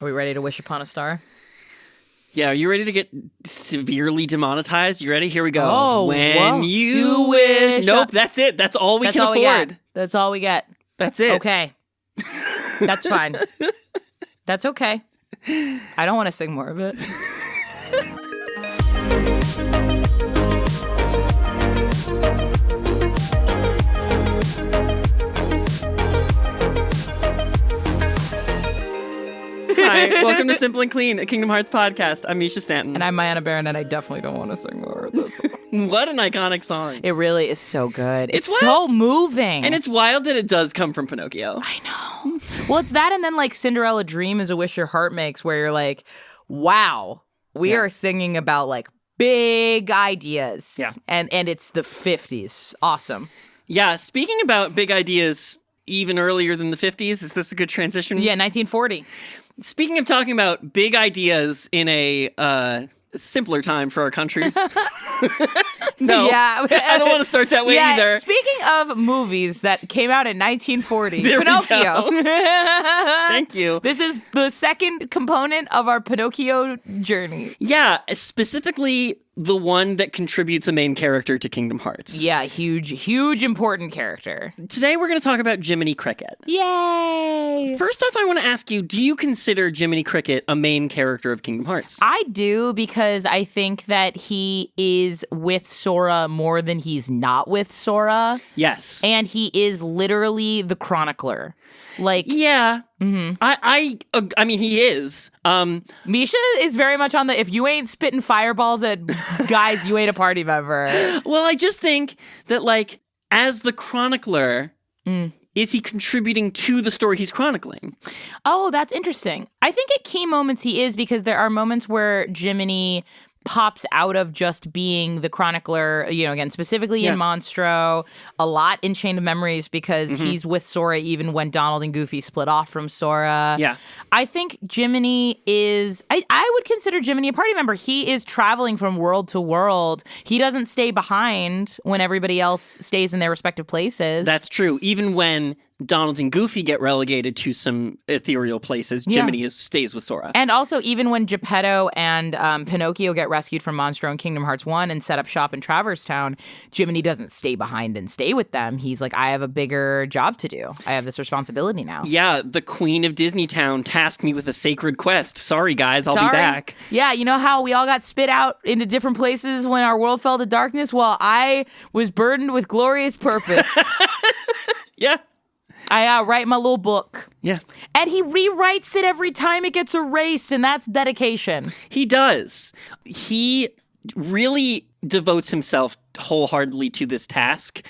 Are we ready to wish upon a star? Yeah, are you ready to get severely demonetized? You ready? Here we go. Oh, when whoa. you wish. Nope, that's it. That's all we can afford. That's all we get. That's it. Okay. That's fine. That's okay. I don't want to sing more of it. Hi, welcome to Simple and Clean, a Kingdom Hearts podcast. I'm Mischa Stanton. And I'm Mayanna, Berrin, and I definitely don't want to sing more of this. What an iconic song. It really is so good. It's wild. so moving. And it's wild that it does come from Pinocchio. I know. Well, it's that, and then like Cinderella Dream is a wish your heart makes, where you're like, wow, we are singing about like big ideas. Yeah. And it's the 50s. Awesome. Yeah, speaking about big ideas even earlier than the 50s, is this a good transition? Yeah, 1940. Speaking of talking about big ideas in a simpler time for our country. No, yeah. I don't want to start that way either. Speaking of movies that came out in 1940, There we Pinocchio. go. Thank you. This is the second component of our Pinocchio journey. Yeah, specifically the one that contributes a main character to Kingdom Hearts. Yeah, huge important character. Today we're going to talk about Jiminy Cricket. Yay! First off, I want to ask you, do you consider Jiminy Cricket a main character of Kingdom Hearts? I do, because I think that he is with Sora more than he's not with Sora. Yes. And he is literally the chronicler. Like, yeah. Mm-hmm. I mean, he is. Mischa is very much on the, if you ain't spitting fireballs at guys, you ain't a party member. Well, I just think that, like, as the chronicler, is he contributing to the story he's chronicling? Oh, that's interesting. I think at key moments he is, because there are moments where Jiminy pops out of just being the chronicler, you know, again, specifically in Monstro, a lot in Chain of Memories, because he's with Sora even when Donald and Goofy split off from Sora. Yeah. I think Jiminy is, I would consider Jiminy a party member. He is traveling from world to world. He doesn't stay behind when everybody else stays in their respective places. That's true. Even when Donald and Goofy get relegated to some ethereal places, Jiminy stays with Sora. And also, even when Geppetto and Pinocchio get rescued from Monstro in Kingdom Hearts 1 and set up shop in Traverse Town, Jiminy doesn't stay behind and stay with them. He's like, I have a bigger job to do. I have this responsibility now. Yeah, the Queen of Disney Town tasked me with a sacred quest. Sorry, guys, I'll be back. Yeah, you know how we all got spit out into different places when our world fell to darkness? Well, I was burdened with glorious purpose. Yeah. I write my little book. Yeah. And he rewrites it every time it gets erased, and that's dedication. He does. He really devotes himself wholeheartedly to this task.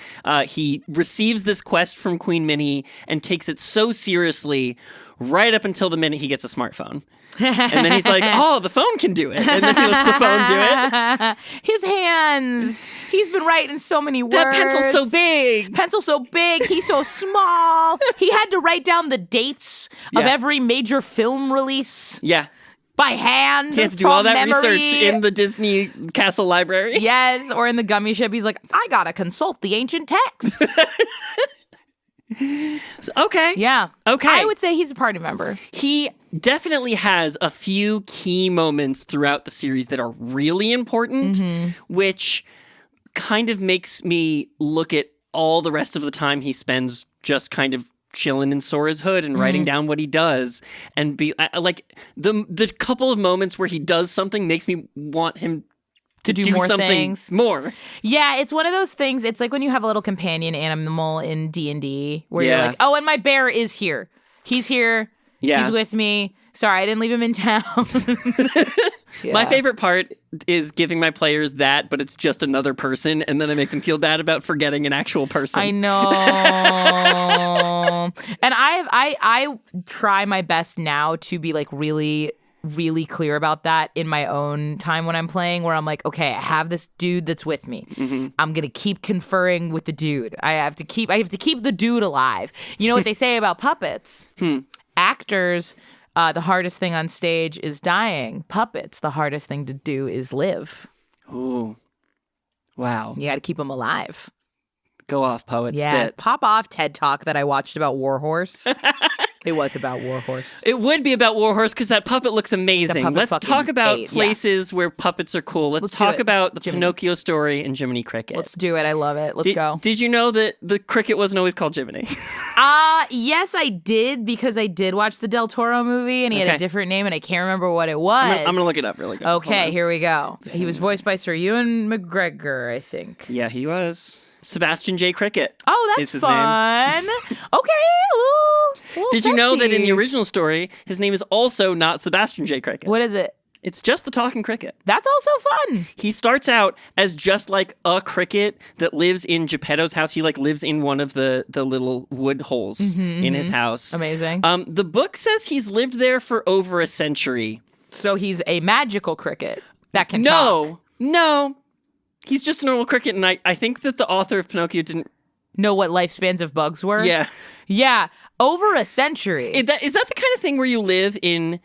He receives this quest from Queen Minnie and takes it so seriously right up until the minute he gets a smartphone. And then he's like, oh, the phone can do it. And then he lets the phone do it. His hands. He's been writing so many words. That pencil's so big. Pencil so big. He's so small. He had to write down the dates of every major film release. Yeah. By hand. He has to do all that memory. research in the Disney Castle Library. Yes, or in the gummy ship. He's like, I gotta consult the ancient texts. Okay. Yeah. Okay. I would say he's a party member. He definitely has a few key moments throughout the series that are really important, which kind of makes me look at all the rest of the time he spends just kind of chilling in Sora's hood and writing down what he does, and be like the couple of moments where he does something makes me want him to do more something things. more. Yeah, it's one of those things. It's like when you have a little companion animal in D&D where you're like, oh, and my bear is here. He's here. Yeah. He's with me. Sorry, I didn't leave him in town. My favorite part is giving my players that, but it's just another person, and then I make them feel bad about forgetting an actual person. I know. And I try my best now to be like really clear about that in my own time when I'm playing, where I'm like, okay, I have this dude that's with me. I'm gonna keep conferring with the dude. I have to keep the dude alive. You know what they say about puppets? Actors, the hardest thing on stage is dying. Puppets, the hardest thing to do is live. Ooh. Wow. You gotta keep them alive. Go off, poet. Yeah, Spit. pop off TED Talk that I watched about Warhorse. It was about Warhorse. It would be about Warhorse because that puppet looks amazing. Puppet Let's fucking talk about ate, places where puppets are cool. Let's do talk it. about the Pinocchio story and Jiminy Cricket. Let's do it. I love it. Let's go. Did you know that the cricket wasn't always called Jiminy? Yes, I did, because I did watch the Del Toro movie and he had a different name and I can't remember what it was. I'm going to look it up really quick. Okay, here we go. He was voiced by Sir Ewan McGregor, I think. Yeah, he was. Sebastian J. Cricket. Oh, that's fun. Okay, little Did you know that in the sexy. original story, his name is also not Sebastian J. Cricket? What is it? It's just the talking cricket. That's also fun. He starts out as just like a cricket that lives in Geppetto's house. He like lives in one of the little wood holes in his house. Amazing. The book says he's lived there for over a century. So he's a magical cricket that can talk. No. He's just a normal cricket, and I think that the author of Pinocchio didn't Know what lifespans of bugs were? Yeah. Yeah. Over a century. Is that the kind of thing where you live in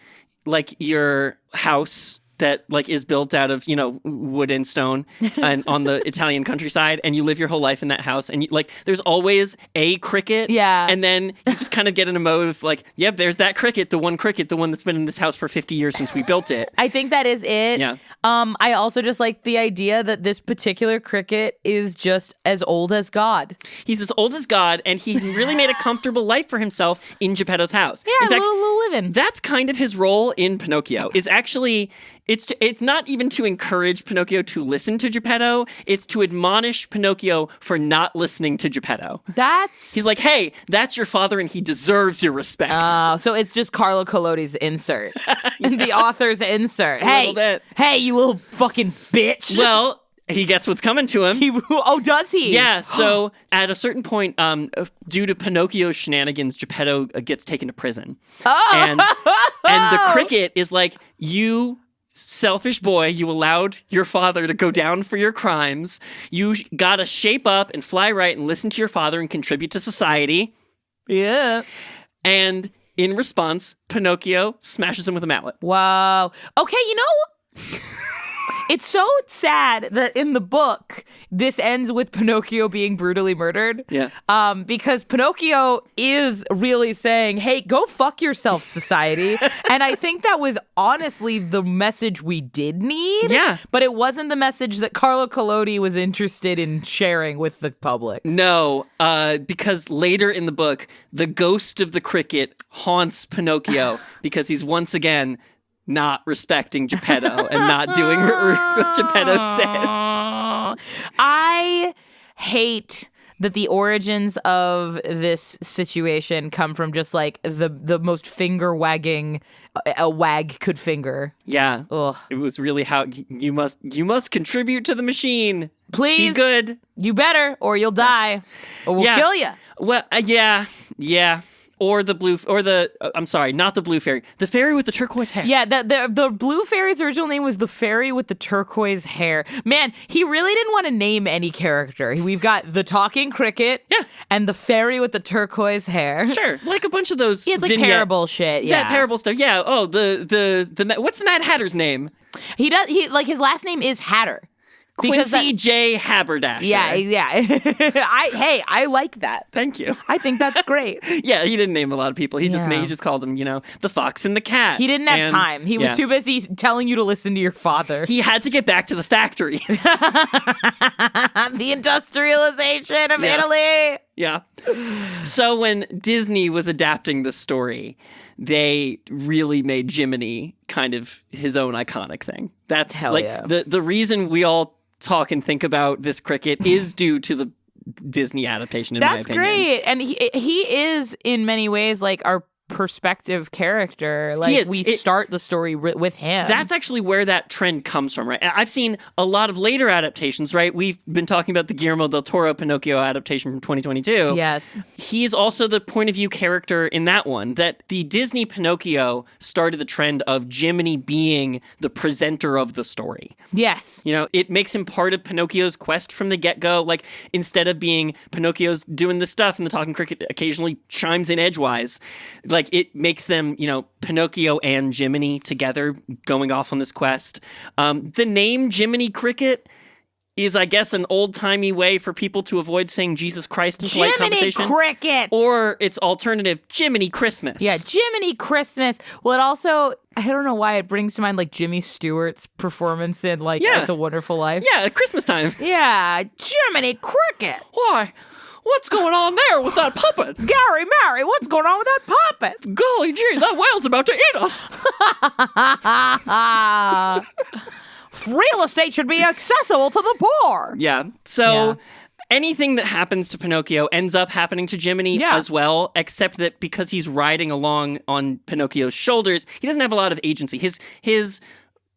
like your house that like is built out of, wood and stone and on the Italian countryside, and you live your whole life in that house, and there's always a cricket. Yeah. And then you just kind of get in a mode of like, yep, there's that cricket, the one that's been in this house for 50 years since we built it. I think that is it. Yeah. I also just like the idea that this particular cricket is just as old as God. He's as old as God, and he really made a comfortable life for himself in Geppetto's house. Yeah, in fact, little living. that's kind of his role in Pinocchio, is actually, it's not even to encourage Pinocchio to listen to Geppetto, it's to admonish Pinocchio for not listening to Geppetto. He's like, hey, that's your father and he deserves your respect. So it's just Carlo Collodi's insert. The author's insert. A little bit. Hey, you little fucking bitch. Well, he gets what's coming to him. Does he? Yeah, so at a certain point, due to Pinocchio's shenanigans, Geppetto gets taken to prison. And the cricket is like, you selfish boy, you allowed your father to go down for your crimes. You gotta shape up and fly right and listen to your father and contribute to society. Yeah. And in response, Pinocchio smashes him with a mallet. Wow. Okay, it's so sad that in the book, this ends with Pinocchio being brutally murdered. Yeah. Because Pinocchio is really saying, hey, go fuck yourself, society. And I think that was honestly the message we did need. Yeah. But it wasn't the message that Carlo Collodi was interested in sharing with the public. No, because later in the book, the ghost of the cricket haunts Pinocchio because he's once again not respecting Geppetto and not doing what Geppetto says. I hate that the origins of this situation come from just like the most finger wagging a wag could finger. Yeah. Ugh. It was really how you must contribute to the machine. Please. Be good. You better, or you'll die, or we'll kill you. Well, yeah. Or I'm sorry, not the blue fairy. The fairy with the turquoise hair. Yeah, the blue fairy's original name was the fairy with the turquoise hair. Man, he really didn't want to name any character. We've got the talking cricket, and the fairy with the turquoise hair. Sure, like a bunch of those. Yeah, it's like parable shit. Yeah, parable stuff. Yeah. Oh, the what's the Mad Hatter's name? He his last name is Hatter. Quincy J. Haberdasher. Yeah. I like that. Thank you. I think that's great. Yeah, he didn't name a lot of people. He just called him, the fox and the cat. He didn't have time. He was too busy telling you to listen to your father. He had to get back to the factories. The industrialization of Italy. Yeah. So when Disney was adapting the story, they really made Jiminy kind of his own iconic thing. That's the reason we all talk and think about this cricket is due to the Disney adaptation, in my opinion. That's great. And he is, in many ways, like our perspective character. Like, we start the story with him. That's actually where that trend comes from, right? I've seen a lot of later adaptations, right? We've been talking about the Guillermo del Toro Pinocchio adaptation from 2022. Yes. He's also the point of view character in that one, that the Disney Pinocchio started the trend of Jiminy being the presenter of the story. Yes. It makes him part of Pinocchio's quest from the get-go. Like, instead of being Pinocchio's doing this stuff and the talking cricket occasionally chimes in edgewise, like, it makes them, Pinocchio and Jiminy together going off on this quest. The name Jiminy Cricket is, I guess, an old-timey way for people to avoid saying Jesus Christ in polite conversation. Jiminy Cricket! Or its alternative, Jiminy Christmas. Yeah, Jiminy Christmas. Well, it also, I don't know why it brings to mind like Jimmy Stewart's performance in like It's a Wonderful Life. Yeah, at Christmas time. Yeah, Jiminy Cricket. Why? What's going on there with that puppet? Gary Mary, what's going on with that puppet? Golly gee, that whale's about to eat us. Real estate should be accessible to the poor. Yeah. So anything that happens to Pinocchio ends up happening to Jiminy as well, except that because he's riding along on Pinocchio's shoulders, he doesn't have a lot of agency. His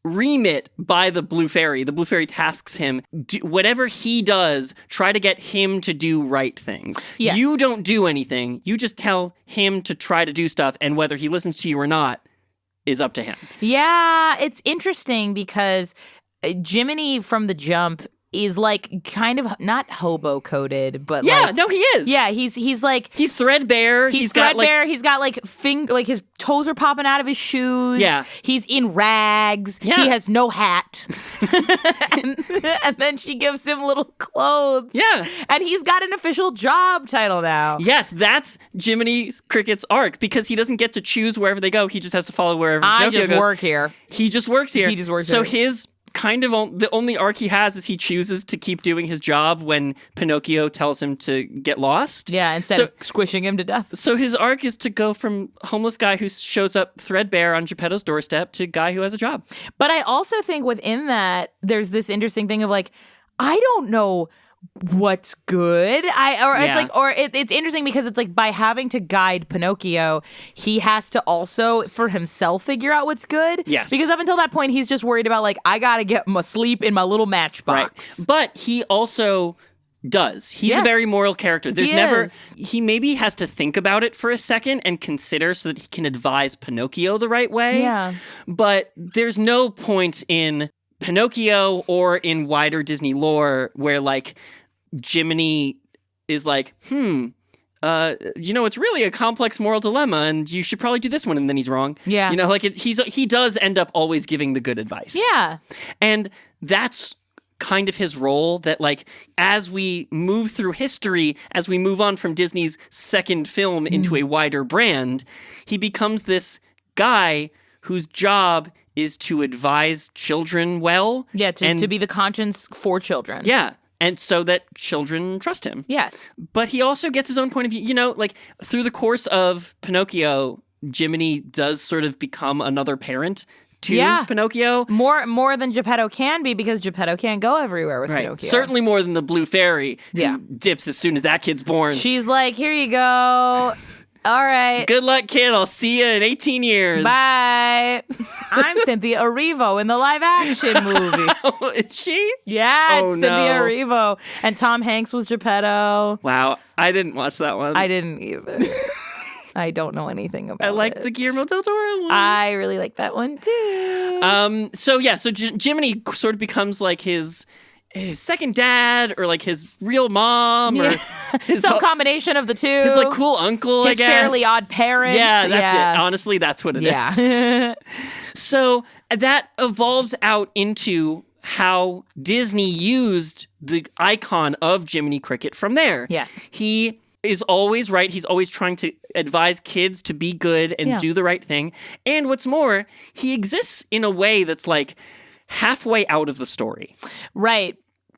remit by the Blue Fairy tasks him, whatever he does, try to get him to do right things. Yes. You don't do anything. You just tell him to try to do stuff, and whether he listens to you or not is up to him. Yeah, it's interesting because Jiminy from the jump is like kind of not hobo coded, but no, he is. Yeah, he's like he's threadbare. He's threadbare. He's got like his toes are popping out of his shoes. Yeah, he's in rags. Yeah. He has no hat. and then she gives him little clothes. Yeah, and he's got an official job title now. Yes, that's Jiminy Cricket's arc because he doesn't get to choose wherever they go. He just has to follow wherever Pinocchio goes. Work here. He just works here. So here. his kind of the only arc he has is he chooses to keep doing his job when Pinocchio tells him to get lost. Yeah, instead of squishing him to death. So his arc is to go from homeless guy who shows up threadbare on Geppetto's doorstep to guy who has a job. But I also think within that, there's this interesting thing of like, I don't know what's good. It's interesting because it's like by having to guide Pinocchio, he has to also for himself figure out what's good. Yes. Because up until that point, he's just worried about like, I gotta get my sleep in my little matchbox. Right. But he also does. He's a very moral character. He maybe has to think about it for a second and consider so that he can advise Pinocchio the right way. Yeah. But there's no point in Pinocchio or in wider Disney lore where like Jiminy is like, it's really a complex moral dilemma and you should probably do this one, and then he's wrong. Yeah. Like he does end up always giving the good advice. Yeah. And that's kind of his role, that like as we move through history, as we move on from Disney's second film into a wider brand, he becomes this guy whose job is to advise children well. Yeah, to be the conscience for children. Yeah, and so that children trust him. Yes. But he also gets his own point of view. Like through the course of Pinocchio, Jiminy does sort of become another parent to Pinocchio. More than Geppetto can be because Geppetto can't go everywhere with Pinocchio. Certainly more than the Blue Fairy who dips as soon as that kid's born. She's like, here you go. All right. Good luck, kid. I'll see you in 18 years. Bye. I'm Cynthia Erivo in the live action movie. Is she? Yeah, it's Cynthia Erivo. And Tom Hanks was Geppetto. Wow. I didn't watch that one. I didn't either. I don't know anything about it. I like the Guillermo del Toro one. I really like that one too. So Jiminy sort of becomes like his second dad, or like his real mom, or some combination of the two. His like cool uncle, his I guess. Fairly Odd Parent. Yeah, that's it. Honestly, that's what it is. So that evolves out into how Disney used the icon of Jiminy Cricket from there. Yes. He is always right. He's always trying to advise kids to be good and do the right thing. And what's more, he exists in a way that's like halfway out of the story. Right.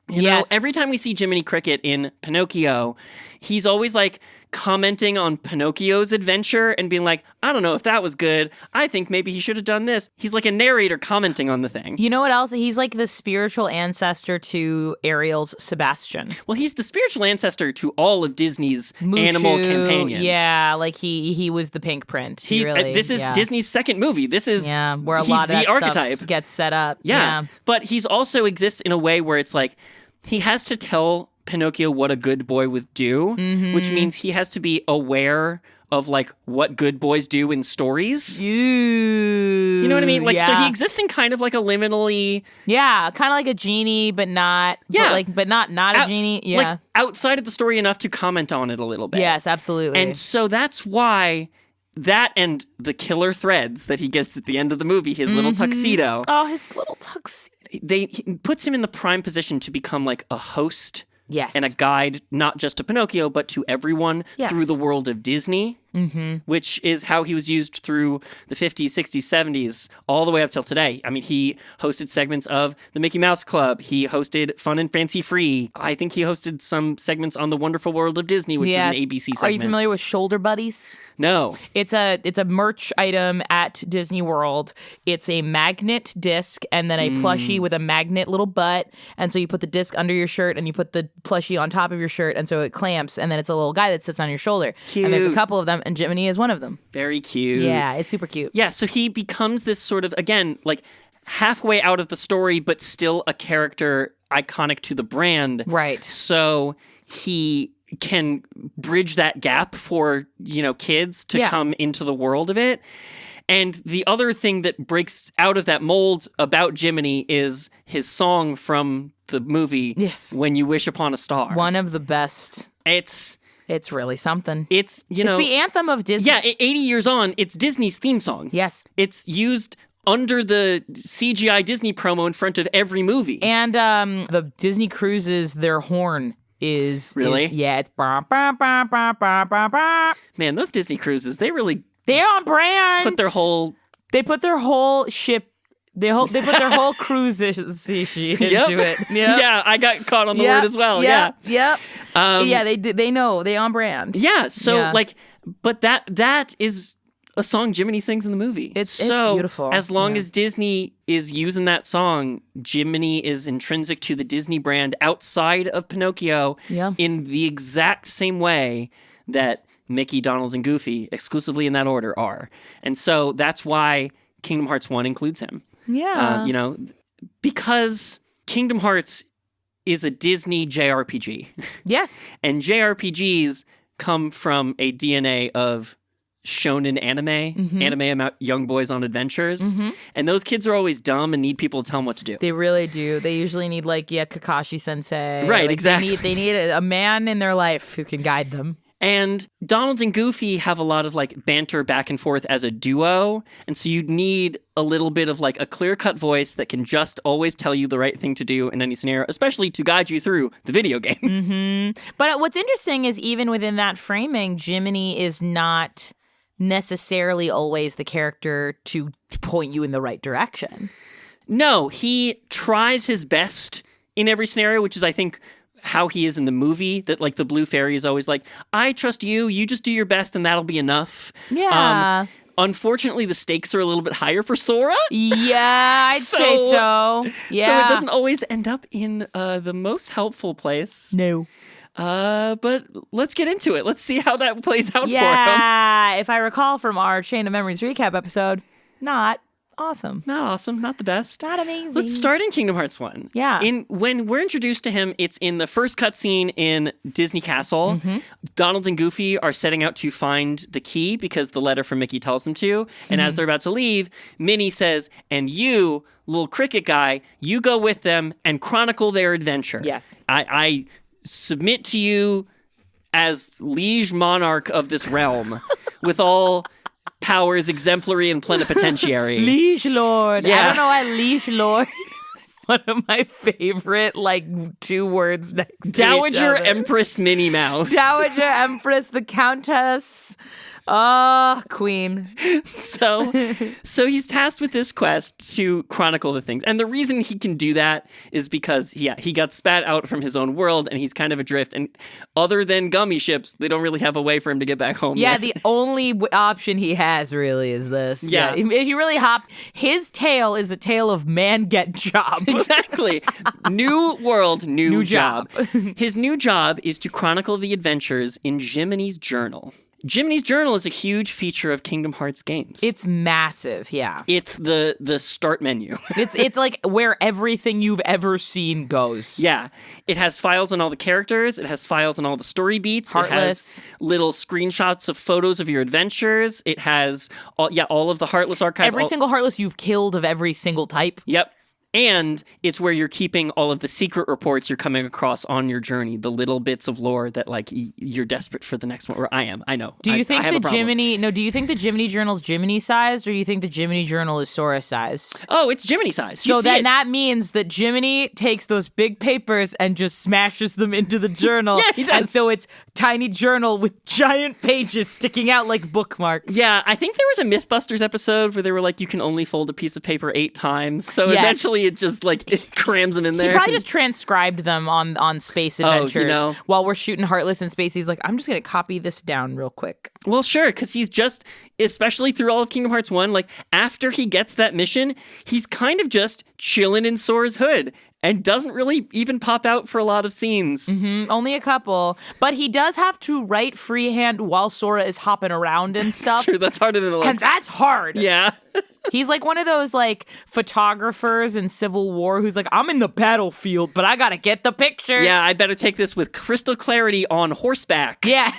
You know, every time we see Jiminy Cricket in Pinocchio, he's always like commenting on Pinocchio's adventure and being like, I don't know if that was good. I think maybe he should have done this. He's like a narrator commenting on the thing. You know what else? He's like the spiritual ancestor to Ariel's Sebastian. Well, he's the spiritual ancestor to all of Disney's animal companions. Yeah, like he was the pink print. This is Disney's second movie. This is where a lot of that archetype stuff gets set up. Yeah. But he's also exists in a way where it's like he has to tell Pinocchio what a good boy would do, which means he has to be aware of like what good boys do in stories. You know what I mean? Like, so he exists in kind of like a liminally, kind of like a genie, but not, but not a genie. Yeah, like outside of the story enough to comment on it a little bit. Yes, absolutely. And so that's why that and the killer threads that he gets at the end of the movie, his little tuxedo. Oh, his little tuxedo. he puts him in the prime position to become like a host Yes. and a guide, not just to Pinocchio, but to everyone through the world of Disney, which is how he was used through the 50s, 60s, 70s, all the way up till today. I mean, he hosted segments of the Mickey Mouse Club. He hosted Fun and Fancy Free. I think he hosted some segments on the Wonderful World of Disney, which is an ABC segment. Are you familiar with Shoulder Buddies? No. It's a merch item at Disney World. It's a magnet disc and then a plushie with a magnet little butt. And so you put the disc under your shirt and you put the plushie on top of your shirt, and so it clamps, and then it's a little guy that sits on your shoulder. Cute. And there's a couple of them, and Jiminy is one of them. Very cute. Yeah, it's super cute. Yeah, so he becomes this sort of, again, like halfway out of the story, but still a character iconic to the brand. Right. So he can bridge that gap for, kids to come into the world of it. And the other thing that breaks out of that mold about Jiminy is his song from the movie, When You Wish Upon a Star. One of the best. It's really something. It's, it's the anthem of Disney. Yeah, 80 years on, it's Disney's theme song. Yes. It's used under the CGI Disney promo in front of every movie. And the Disney cruises, their horn is... Really? It's... Bah, bah, bah, bah, bah, bah, bah. Man, those Disney cruises, they're on brand. They put their whole ship... They put their whole cruise into it. Yep. Yeah, I got caught on the word as well. Yep. They know. They on brand. Yeah, so but that is a song Jiminy sings in the movie. It's beautiful. As long as Disney is using that song, Jiminy is intrinsic to the Disney brand outside of Pinocchio in the exact same way that Mickey, Donald, and Goofy, exclusively in that order, are. And so that's why Kingdom Hearts 1 includes him. Yeah. Because Kingdom Hearts is a Disney JRPG. Yes. And JRPGs come from a DNA of shonen anime about young boys on adventures. And those kids are always dumb and need people to tell them what to do. They really do. They usually need Kakashi sensei. Right, exactly. They need a man in their life who can guide them. And Donald and Goofy have a lot of banter back and forth as a duo. And so you need a little bit of a clear-cut voice that can just always tell you the right thing to do in any scenario, especially to guide you through the video game. But what's interesting is even within that framing, Jiminy is not necessarily always the character to point you in the right direction. No, he tries his best in every scenario, which is, I think, how he is in the movie, that the blue fairy is always I trust you, you just do your best and that'll be enough. Yeah. Unfortunately, the stakes are a little bit higher for Sora. Yeah, I'd say so. Yeah. So it doesn't always end up in the most helpful place. No. But let's get into it. Let's see how that plays out for him. Yeah, if I recall from our Chain of Memories recap episode, not awesome. Not awesome. Not the best. Not amazing. Let's start in Kingdom Hearts 1. Yeah. When we're introduced to him, it's in the first cutscene in Disney Castle. Donald and Goofy are setting out to find the key because the letter from Mickey tells them to. And as they're about to leave, Minnie says, and you, little cricket guy, you go with them and chronicle their adventure. Yes. I submit to you as liege monarch of this realm with all powers exemplary and plenipotentiary. Liege Lord. Yeah. I don't know why Liege Lord is one of my favorite, two words next to each Dowager other. Empress Minnie Mouse. Dowager Empress, the Countess. Queen. So he's tasked with this quest to chronicle the things. And the reason he can do that is because, he got spat out from his own world and he's kind of adrift. And other than gummy ships, they don't really have a way for him to get back home. Yeah, yet. the only option he has really is this. Yeah. He really his tale is a tale of man get job. Exactly. New world, new job. job. His new job is to chronicle the adventures in Jiminy's journal. Jiminy's journal is a huge feature of Kingdom Hearts games. It's massive, yeah. It's the start menu. It's where everything you've ever seen goes. Yeah. It has files on all the characters. It has files on all the story beats. Heartless. It has little screenshots of photos of your adventures. It has all of the Heartless archives. Every single Heartless you've killed of every single type. Yep. And it's where you're keeping all of the secret reports you're coming across on your journey, the little bits of lore that like you're desperate for the next one. Or I am. I know. Do you think I have the a problem. Jiminy? No. Do you think the Jiminy Journal's Jiminy sized, or do you think the Jiminy Journal is Sora sized? Oh, it's Jiminy size. You So see then it. that means that Jiminy takes those big papers and just smashes them into the journal. Yeah, he does. And so it's tiny journal with giant pages sticking out like bookmarks. Yeah, I think there was a Mythbusters episode where they were like, you can only fold a piece of paper 8 times. So Yes. eventually it just like it crams them in He there. probably just transcribed them on Space Adventures you know. while we're shooting Heartless in space. He's like, I'm just going to copy this down real quick. Well, sure, because he's just, especially through all of Kingdom Hearts 1, like after he gets that mission, he's kind of just chilling in Sora's hood and doesn't really even pop out for a lot of scenes. Only a couple. But he does have to write freehand while Sora is hopping around and stuff. Sure, that's harder than it looks. And that's hard. Yeah. He's like one of those like photographers in Civil War who's like, I'm in the battlefield, but I gotta get the picture. Yeah, I better take this with crystal clarity on horseback. Yeah.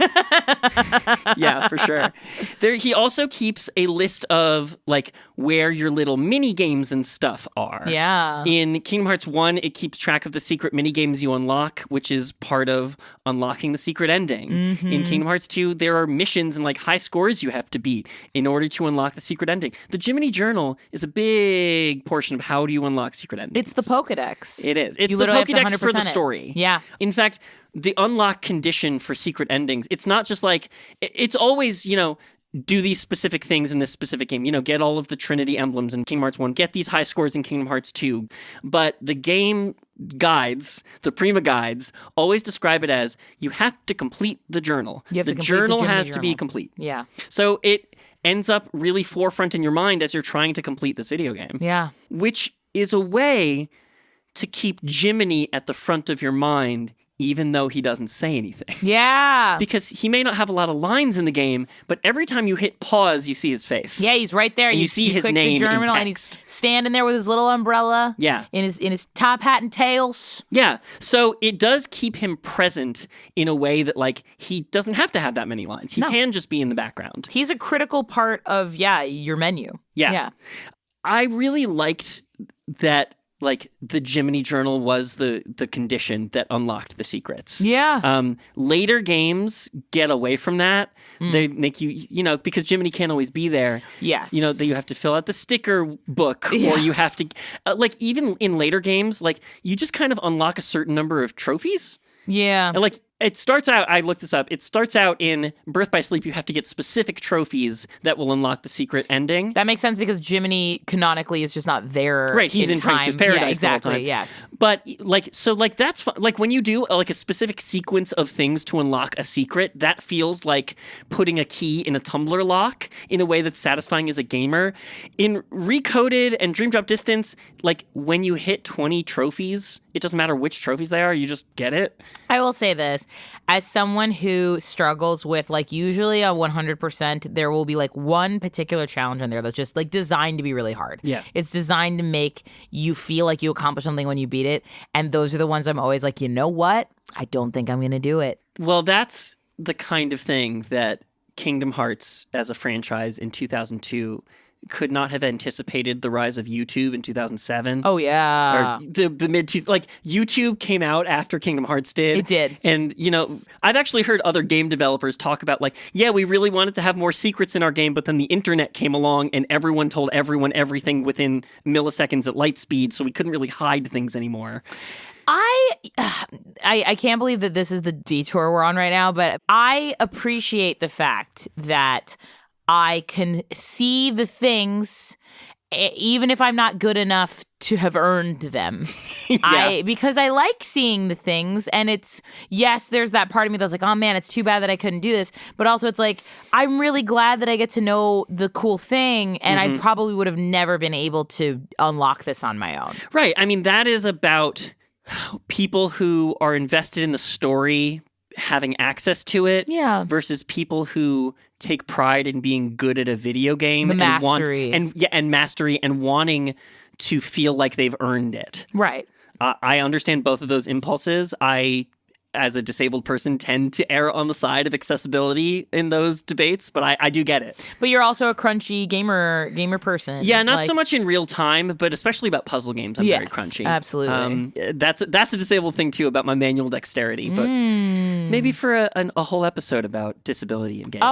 Yeah, for sure. He also keeps a list of like where your little mini games and stuff are. Yeah. In Kingdom Hearts 1, it keeps track of the secret mini games you unlock, which is part of unlocking the secret ending. In Kingdom Hearts 2, there are missions and like high scores you have to beat in order to unlock the secret ending. The Jiminy Journal is a big portion of how do you unlock secret endings. It's the Pokedex. It is. It's You the literally have to Pokedex for the 100% it. story. Yeah. In fact, the unlock condition for secret endings, it's not just like, it's always, do these specific things in this specific game. Get all of the Trinity emblems in Kingdom Hearts 1, get these high scores in Kingdom Hearts 2. But the game guides, the Prima guides, always describe it as you have to complete the journal. You have the to complete the journal Jiminy has to be Journal. complete. Yeah. So it ends up really forefront in your mind as you're trying to complete this video game. Yeah. Which is a way to keep Jiminy at the front of your mind, even though he doesn't say anything. Yeah. Because he may not have a lot of lines in the game, but every time you hit pause, you see his face. Yeah, he's right there. And you see his click name the in journal, and he's text. standing there with his little umbrella. Yeah. In his top hat and tails. Yeah, so it does keep him present in a way that, like, he doesn't have to have that many lines. He can just be in the background. He's a critical part of, your menu. Yeah. I really liked that, like, the Jiminy Journal was the condition that unlocked the secrets. Yeah. Later games get away from that. They make you, because Jiminy can't always be there. Yes. That you have to fill out the sticker book, or you have to, like, even in later games, like, you just kind of unlock a certain number of trophies. Yeah. And, like, it starts out, I looked this up, it starts out in Birth by Sleep, you have to get specific trophies that will unlock the secret ending. That makes sense because Jiminy canonically is just not there. Right, he's in time. Prankster's Paradise Yeah, exactly. the whole time. Yes. But, like, so, like, that's fun. Like, when you do, like, a specific sequence of things to unlock a secret, that feels like putting a key in a tumbler lock in a way that's satisfying as a gamer. In Recoded and Dream Drop Distance, like, when you hit 20 trophies, it doesn't matter which trophies they are, you just get it. I will say this. As someone who struggles with, like, usually a 100%, there will be, like, one particular challenge in there that's just, like, designed to be really hard. Yeah. It's designed to make you feel like you accomplish something when you beat it. And those are the ones I'm always like, you know what? I don't think I'm going to do it. Well, that's the kind of thing that Kingdom Hearts as a franchise in 2002 could not have anticipated the rise of YouTube in 2007. Oh, yeah. Or the mid like YouTube came out after Kingdom Hearts did. It did. And I've actually heard other game developers talk about, like, yeah, we really wanted to have more secrets in our game, but then the internet came along and everyone told everyone everything within milliseconds at light speed, so we couldn't really hide things anymore. I can't believe that this is the detour we're on right now, but I appreciate the fact that I can see the things even if I'm not good enough to have earned them. Because I like seeing the things, and there's that part of me that's like, oh man, it's too bad that I couldn't do this. But also it's like, I'm really glad that I get to know the cool thing, and I probably would have never been able to unlock this on my own. Right. I mean, that is about people who are invested in the story having access to it versus people who take pride in being good at a video game mastery and mastery and wanting to feel like they've earned it. Right. I understand both of those impulses. I as a disabled person, tend to err on the side of accessibility in those debates, but I do get it. But you're also a crunchy gamer person. Yeah, not so much in real time, but especially about puzzle games, I'm very crunchy. Absolutely. That's a disabled thing too about my manual dexterity, but maybe for a whole episode about disability in games.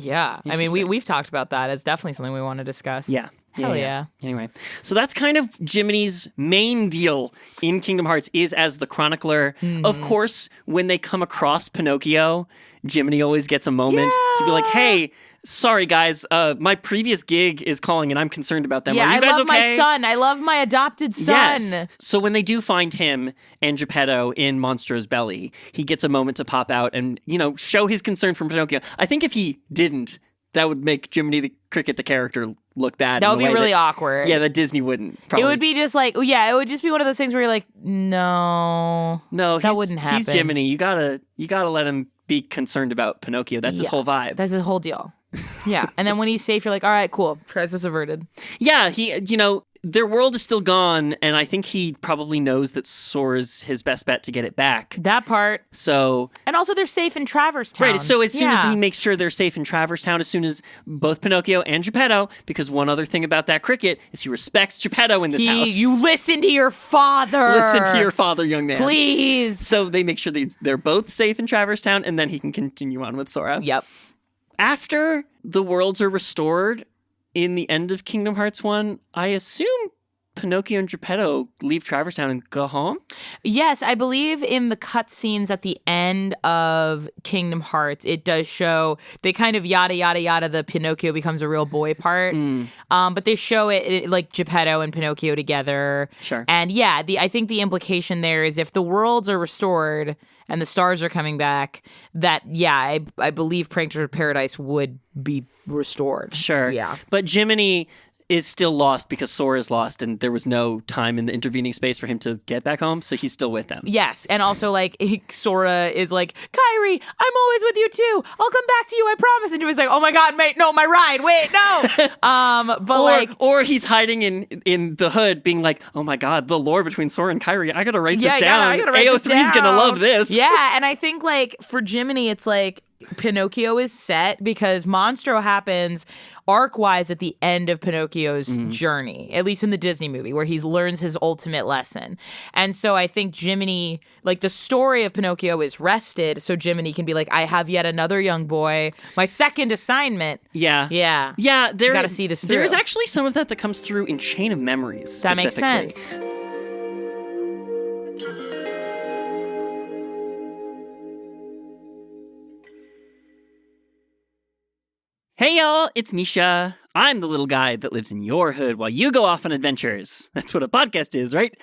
Yeah. I mean, we've talked about that. It's definitely something we want to discuss. Yeah. Hell yeah. Anyway, so that's kind of Jiminy's main deal in Kingdom Hearts is as the chronicler. Of course, when they come across Pinocchio, Jiminy always gets a moment to be like, hey, sorry guys, my previous gig is calling and I'm concerned about them. Yeah, Are you guys I love okay? my son. I love my adopted son. Yes. So when they do find him and Geppetto in Monstro's belly, he gets a moment to pop out and, show his concern for Pinocchio. I think if he didn't, that would make Jiminy Cricket, the character, look bad. That would be really awkward. Yeah, that Disney wouldn't. Probably. It would be just like, it would just be one of those things where you're like, no, that wouldn't happen. He's Jiminy. You gotta let him be concerned about Pinocchio. That's his whole vibe. That's his whole deal. Yeah, and then when he's safe, you're like, all right, cool, crisis averted. Yeah, their world is still gone, and I think he probably knows that Sora's his best bet to get it back. That part. So, and also they're safe in Traverse Town. Right. So as soon as he makes sure they're safe in Traverse Town, as soon as both Pinocchio and Geppetto, because one other thing about that cricket is he respects Geppetto in this house. You listen to your father. Listen to your father, young man. Please. So they make sure they're both safe in Traverse Town, and then he can continue on with Sora. Yep. After the worlds are restored in the end of Kingdom Hearts 1, I assume Pinocchio and Geppetto leave Traverse Town and go home? Yes, I believe in the cutscenes at the end of Kingdom Hearts, it does show, they kind of yada, yada, yada, the Pinocchio becomes a real boy part. But they show it like Geppetto and Pinocchio together. Sure. And I think the implication there is if the worlds are restored and the stars are coming back, that, I believe Prankster Paradise would be restored. Sure. Yeah. But Jiminy is still lost because Sora is lost and there was no time in the intervening space for him to get back home, so he's still with them. Yes, and also Sora is like, Kairi, I'm always with you too. I'll come back to you, I promise. And he was like, oh my god, mate, no, my ride, wait, no. Or he's hiding in the hood being like, oh my god, the lore between Sora and Kairi, I gotta write this down. I gotta write this down. AO3's gonna love this. Yeah, and I think for Jiminy, it's like Pinocchio is set because Monstro happens arc-wise at the end of Pinocchio's journey, at least in the Disney movie, where he learns his ultimate lesson. And so I think Jiminy, the story of Pinocchio is rested, so Jiminy can be like, I have yet another young boy, my second assignment. Yeah. Yeah. Yeah, gotta see this through. There is actually some of that comes through in Chain of Memories, That makes sense. Hey y'all, it's Mischa. I'm the little guy that lives in your hood while you go off on adventures. That's what a podcast is, right?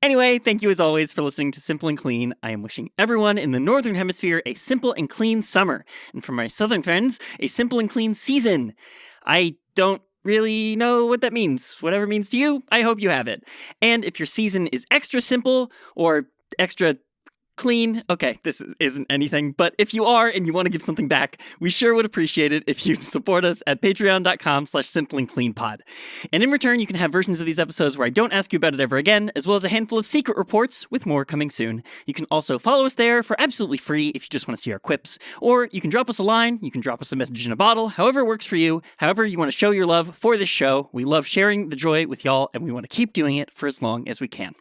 Anyway, thank you as always for listening to Simple and Clean. I am wishing everyone in the Northern Hemisphere a simple and clean summer. And for my Southern friends, a simple and clean season. I don't really know what that means. Whatever it means to you, I hope you have it. And if your season is extra simple or extra clean, okay, this isn't anything, but if you are and you want to give something back, we sure would appreciate it if you support us at patreon.com/simpleandcleanpod. And in return, you can have versions of these episodes where I don't ask you about it ever again, as well as a handful of secret reports, with more coming soon. You can also follow us there for absolutely free if you just want to see our quips, or you can drop us a line, you can drop us a message in a bottle, however it works for you, however you want to show your love for this show. We love sharing the joy with y'all, and we want to keep doing it for as long as we can.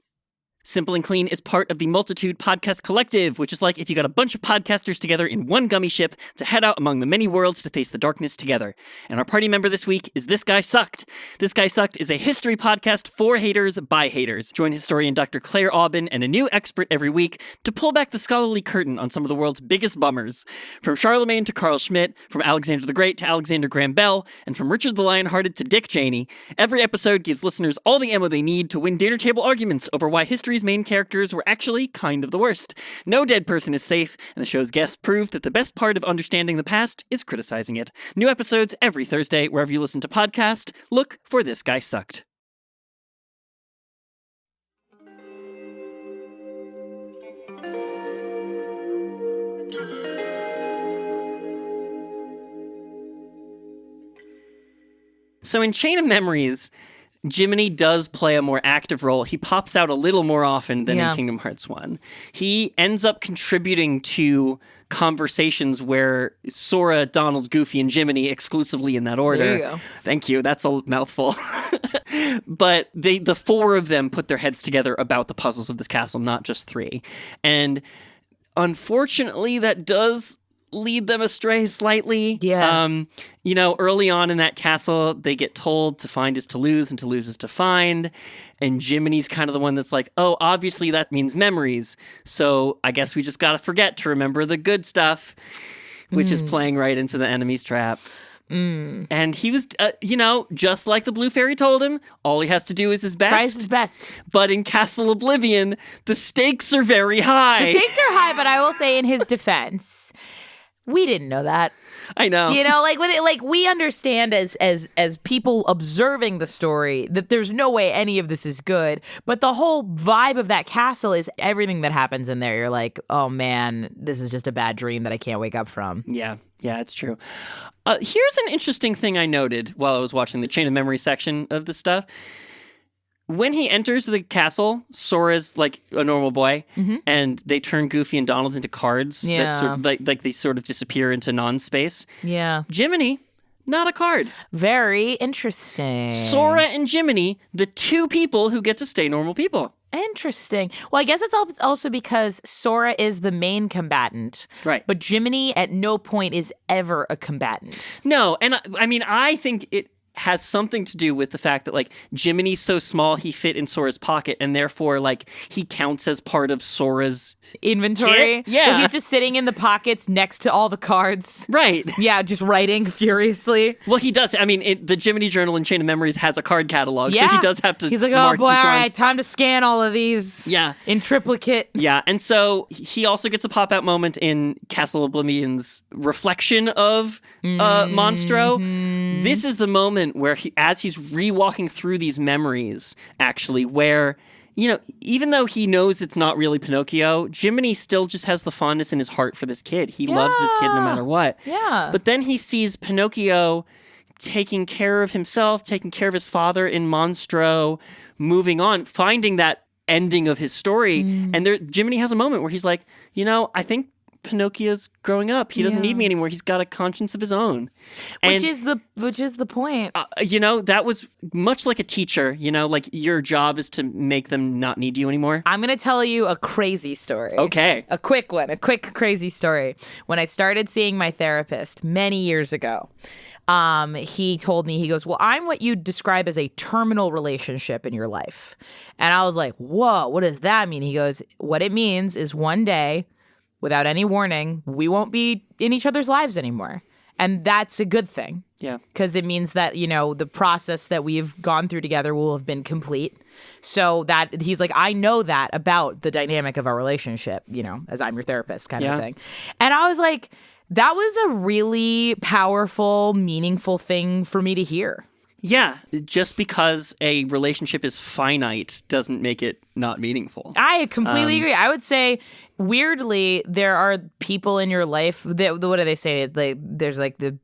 Simple and Clean is part of the Multitude Podcast Collective, which is like if you got a bunch of podcasters together in one gummy ship to head out among the many worlds to face the darkness together. And our party member this week is This Guy Sucked. This Guy Sucked is a history podcast for haters by haters. Join historian Dr. Claire Aubin and a new expert every week to pull back the scholarly curtain on some of the world's biggest bummers. From Charlemagne to Carl Schmitt, from Alexander the Great to Alexander Graham Bell, and from Richard the Lionhearted to Dick Cheney, every episode gives listeners all the ammo they need to win dinner table arguments over why history's main characters were actually kind of the worst. No dead person is safe, and the show's guests prove that the best part of understanding the past is criticizing it. New episodes every Thursday, wherever you listen to podcasts. Look for This Guy Sucked. So in Chain of Memories, Jiminy does play a more active role. He pops out a little more often than Yeah. in Kingdom Hearts 1. He ends up contributing to conversations where Sora, Donald, Goofy, and Jiminy, exclusively in that order. There you go. Thank you. That's a mouthful. But the four of them put their heads together about the puzzles of this castle, not just three. And unfortunately, that does lead them astray slightly. Yeah. Early on in that castle, they get told to find is to lose and to lose is to find. And Jiminy's kind of the one that's like, oh, obviously that means memories. So I guess we just got to forget to remember the good stuff, which is playing right into the enemy's trap. And he was, just like the Blue Fairy told him, all he has to do is his best. Tries his best. But in Castle Oblivion, the stakes are very high. The stakes are high, but I will say in his defense, we didn't know that. I know. We understand as people observing the story that there's no way any of this is good. But the whole vibe of that castle is everything that happens in there. You're like, oh man, this is just a bad dream that I can't wake up from. Yeah, it's true. Here's an interesting thing I noted while I was watching the Chain of Memory section of this stuff. When he enters the castle, Sora's like a normal boy, and they turn Goofy and Donald into cards that sort of, like they sort of disappear into non-space. Yeah. Jiminy, not a card. Very interesting. Sora and Jiminy, the two people who get to stay normal people. Interesting. Well, I guess it's also because Sora is the main combatant. Right. But Jiminy at no point is ever a combatant. No, and I think it has something to do with the fact that like Jiminy's so small he fit in Sora's pocket, and therefore like he counts as part of Sora's inventory. kit. Yeah. Well, he's just sitting in the pockets next to all the cards. Right. Yeah, just writing furiously. Well, he does. I mean, the Jiminy Journal in Chain of Memories has a card catalog, so he does have to. He's like, oh mark boy, all each one. right, time to scan all of these. Yeah. In triplicate. Yeah, and so he also gets a pop-out moment in Castle Oblivion's reflection of Monstro. This is the moment where as he's re-walking through these memories, actually, where, even though he knows it's not really Pinocchio, Jiminy still just has the fondness in his heart for this kid. He loves this kid no matter what. Yeah. But then he sees Pinocchio taking care of himself, taking care of his father in Monstro, moving on, finding that ending of his story. And Jiminy has a moment where he's like, I think Pinocchio's growing up. He doesn't need me anymore. He's got a conscience of his own. Which is the point. That was much like a teacher, like your job is to make them not need you anymore. I'm going to tell you a crazy story. Okay. A quick one, a quick crazy story. When I started seeing my therapist many years ago, he told me, he goes, well, I'm what you'd describe as a terminal relationship in your life. And I was like, whoa, what does that mean? He goes, what it means is one day, without any warning, we won't be in each other's lives anymore. And that's a good thing. Yeah. Because it means that, the process that we've gone through together will have been complete. So that he's like, I know that about the dynamic of our relationship, as I'm your therapist kind of thing. And I was like, that was a really powerful, meaningful thing for me to hear. Yeah, just because a relationship is finite doesn't make it not meaningful. I completely agree. I would say, weirdly, there are people in your life that, what do they say? Like, there's like the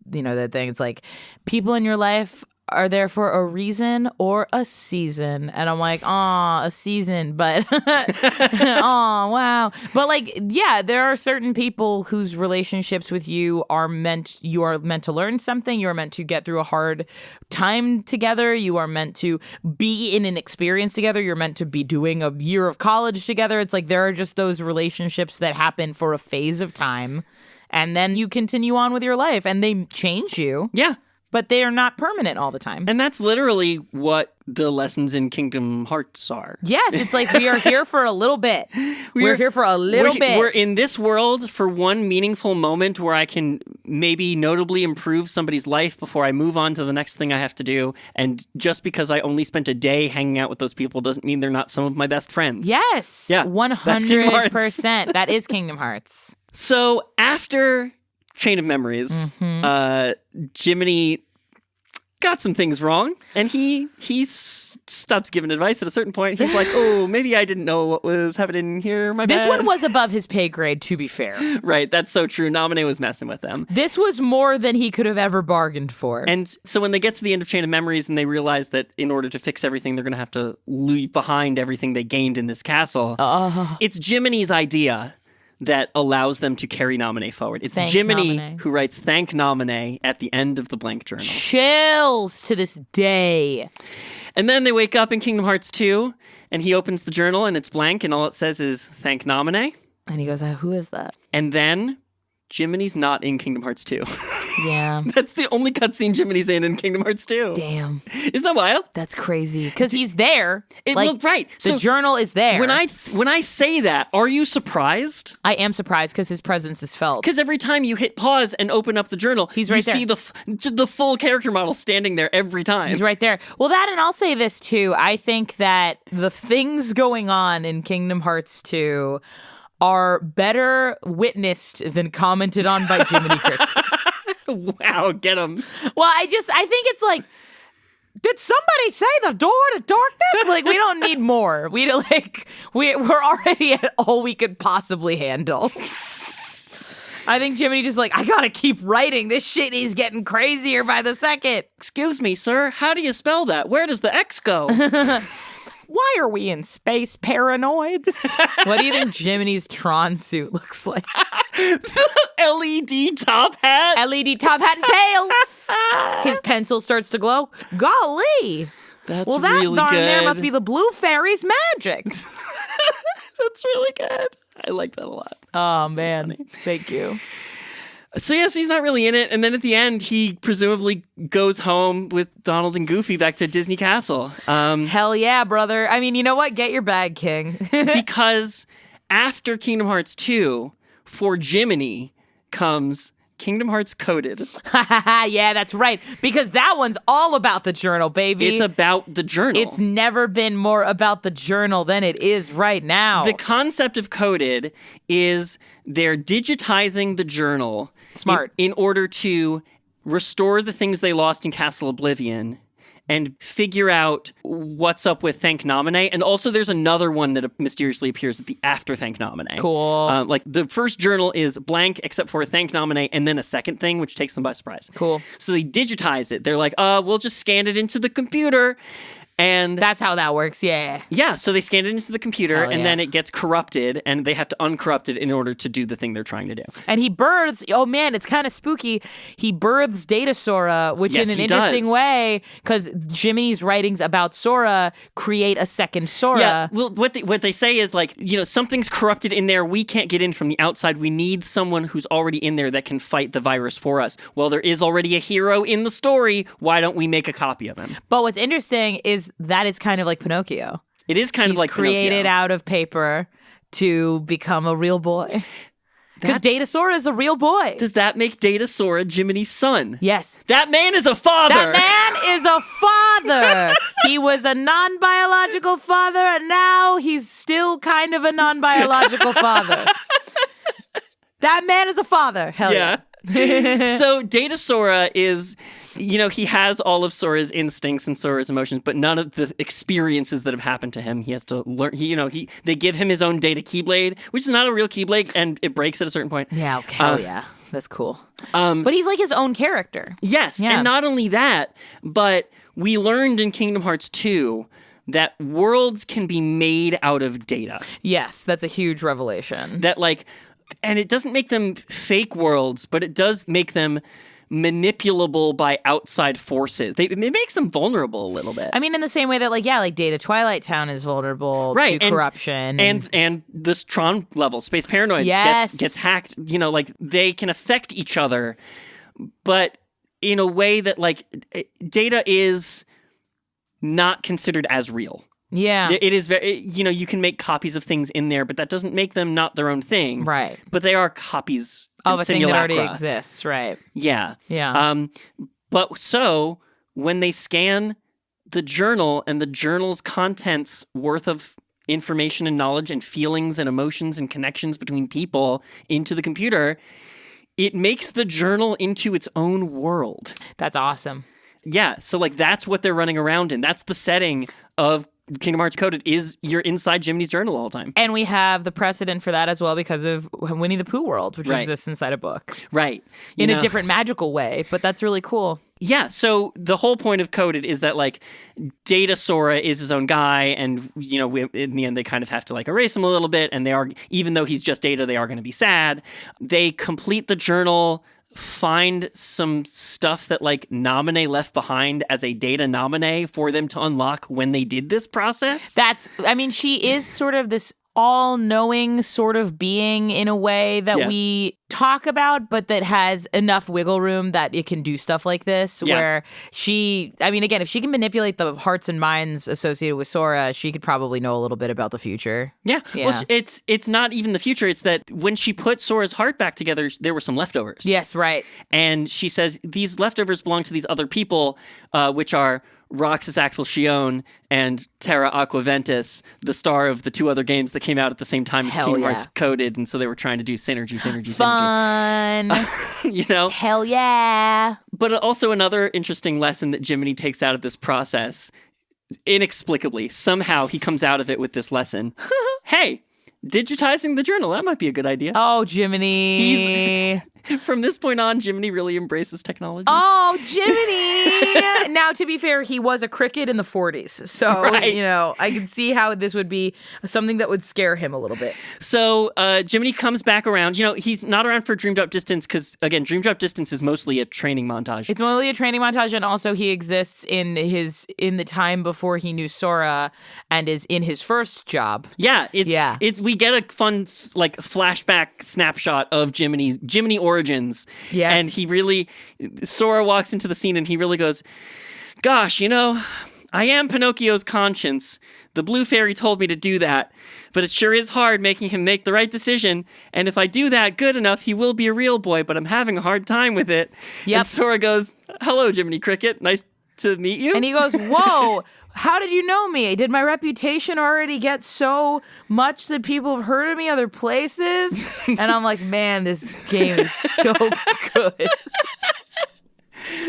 thing. It's like people in your life are there for a reason or a season. And I'm like, a season, but wow. But like, yeah, there are certain people whose relationships with you are meant to learn something. You're meant to get through a hard time together. You are meant to be in an experience together. You're meant to be doing a year of college together. It's like, there are just those relationships that happen for a phase of time. And then you continue on with your life and they change you. Yeah. But they are not permanent all the time. And that's literally what the lessons in Kingdom Hearts are. Yes, it's like we are here for a little bit. We're here for a little bit. We're in this world for one meaningful moment where I can maybe notably improve somebody's life before I move on to the next thing I have to do. And just because I only spent a day hanging out with those people doesn't mean they're not some of my best friends. Yes. Yeah, 100%. That is Kingdom Hearts. So after Chain of Memories, Jiminy got some things wrong. And he stops giving advice at a certain point. He's like, oh, maybe I didn't know what was happening here. My bad. This one was above his pay grade, to be fair. Right, that's so true. Naminé was messing with them. This was more than he could have ever bargained for. And so when they get to the end of Chain of Memories and they realize that in order to fix everything, they're going to have to leave behind everything they gained in this castle, it's Jiminy's idea that allows them to carry Naminé forward. It's Jiminy who writes "Thank Naminé" at the end of the blank journal. Chills to this day. And then they wake up in Kingdom Hearts 2, and he opens the journal, and it's blank, and all it says is "Thank Naminé." And he goes, who is that? And then Jiminy's not in Kingdom Hearts 2. Yeah. That's the only cutscene Jiminy's in Kingdom Hearts 2. Damn. Isn't that wild? That's crazy. Because he's there. Right. The journal is there. When I say that, are you surprised? I am surprised because his presence is felt. Because every time you hit pause and open up the journal, he's right there. You see the full character model standing there every time. He's right there. Well, that, and I'll say this too. I think that the things going on in Kingdom Hearts 2 are better witnessed than commented on by Jiminy Cricket. Wow, get him. Well, I think it's like, did somebody say the door to darkness? Like, we don't need more. We're already at all we could possibly handle. I think Jiminy just like, I gotta keep writing. This shit is getting crazier by the second. Excuse me, sir. How do you spell that? Where does the X go? Why are we in space, paranoids? What do you think Jiminy's Tron suit looks like? LED top hat? LED top hat and tails. His pencil starts to glow. Golly. That's well, that really darn good. there must be the blue fairy's magic. That's really good. I like that a lot. Oh, man. Thank you. So yes, he's not really in it. And then at the end, he presumably goes home with Donald and Goofy back to Disney Castle. Hell yeah, brother. I mean, you know what? Get your bag, King. Because after Kingdom Hearts 2, for Jiminy comes Kingdom Hearts Coded. Yeah, that's right. Because that one's all about the journal, baby. It's about the journal. It's never been more about the journal than it is right now. The concept of Coded is they're digitizing the journal. Smart. In order to restore the things they lost in Castle Oblivion and figure out what's up with Thank Naminé. And also there's another one that mysteriously appears at the after Thank Naminé. Cool. Like the first journal is blank except for Thank Naminé and then a second thing, which takes them by surprise. Cool. So they digitize it. They're like, we'll just scan it into the computer. And that's how that works, yeah. Yeah, so they scan it into the computer, and then it gets corrupted, and they have to uncorrupt it in order to do the thing they're trying to do. And he births, oh man, it's kind of spooky, he births Data Sora, which yes, in an interesting way, because Jiminy's writings about Sora create a second Sora. Yeah, well, what they say is like, something's corrupted in there, we can't get in from the outside, we need someone who's already in there that can fight the virus for us. Well, there is already a hero in the story, why don't we make a copy of him? But what's interesting is that is kind of like Pinocchio. It is kind of like created Pinocchio. Out of paper to become a real boy. Because Data Sora is a real boy. Does that make Data Sora Jiminy's son? Yes. That man is a father! That man is a father! He was a non-biological father, and now he's still kind of a non-biological father. That man is a father. Hell yeah. So Data Sora is, he has all of Sora's instincts and Sora's emotions, but none of the experiences that have happened to him. He has to learn. They give him his own data Keyblade, which is not a real Keyblade, and it breaks at a certain point. Yeah. Okay. Yeah. That's cool. But he's like his own character. Yes, yeah. And not only that, but we learned in Kingdom Hearts 2 that worlds can be made out of data. Yes, that's a huge revelation. And it doesn't make them fake worlds, but it does make them manipulable by outside forces. It makes them vulnerable a little bit. I mean, in the same way that, Data Twilight Town is vulnerable to corruption. And this Tron level, Space Paranoids, gets hacked. They can affect each other, but in a way that, Data is not considered as real. Yeah. It is very, you can make copies of things in there, but that doesn't make them not their own thing. Right. But they are copies of a simulacra. thing that already exists, right. Yeah. Yeah. But so when they scan the journal and the journal's contents worth of information and knowledge and feelings and emotions and connections between people into the computer, it makes the journal into its own world. That's awesome. Yeah, so like that's what they're running around in. That's the setting of Kingdom Hearts Coded, is you're inside Jiminy's journal all the time. And we have the precedent for that as well because of Winnie the Pooh world, which exists inside a book. Right. In a different magical way, but that's really cool. Yeah, so the whole point of Coded is that, like, Data Sora is his own guy, and, in the end, they kind of have to, like, erase him a little bit, and they are, even though he's just Data, they are going to be sad. They complete the journal, find some stuff that, like, Nominee left behind as a Data nominee for them to unlock when they did this process. She is sort of this all-knowing sort of being in a way that we talk about, but that has enough wiggle room that it can do stuff like this, where again, if she can manipulate the hearts and minds associated with Sora, she could probably know a little bit about the future. Yeah. Well, it's not even the future. It's that when she put Sora's heart back together, there were some leftovers. Yes, right. And she says, these leftovers belong to these other people, which are Roxas Axel Shion and Terra Aquaventus, the star of the two other games that came out at the same time as Kingdom Hearts Coded, and so they were trying to do synergy. Fun. Hell yeah. But also another interesting lesson that Jiminy takes out of this process, inexplicably, somehow he comes out of it with this lesson. Hey, digitizing the journal, that might be a good idea. Oh, Jiminy. From this point on, Jiminy really embraces technology. Oh, Jiminy! Now, to be fair, he was a cricket in the 40s. So, I can see how this would be something that would scare him a little bit. So, Jiminy comes back around. He's not around for Dream Drop Distance because, again, Dream Drop Distance is mostly a training montage. It's mostly a training montage, and also he exists in the time before he knew Sora and is in his first job. Yeah, we get a fun, like, flashback snapshot of Jiminy origins. Yes. And Sora walks into the scene and he really goes, gosh, I am Pinocchio's conscience. The blue fairy told me to do that, but it sure is hard making him make the right decision. And if I do that good enough, he will be a real boy, but I'm having a hard time with it. Yep. And Sora goes, hello, Jiminy Cricket. Nice to meet you. And he goes, whoa, how did you know me? Did my reputation already get so much that people have heard of me other places? And I'm like, man, this game is so good.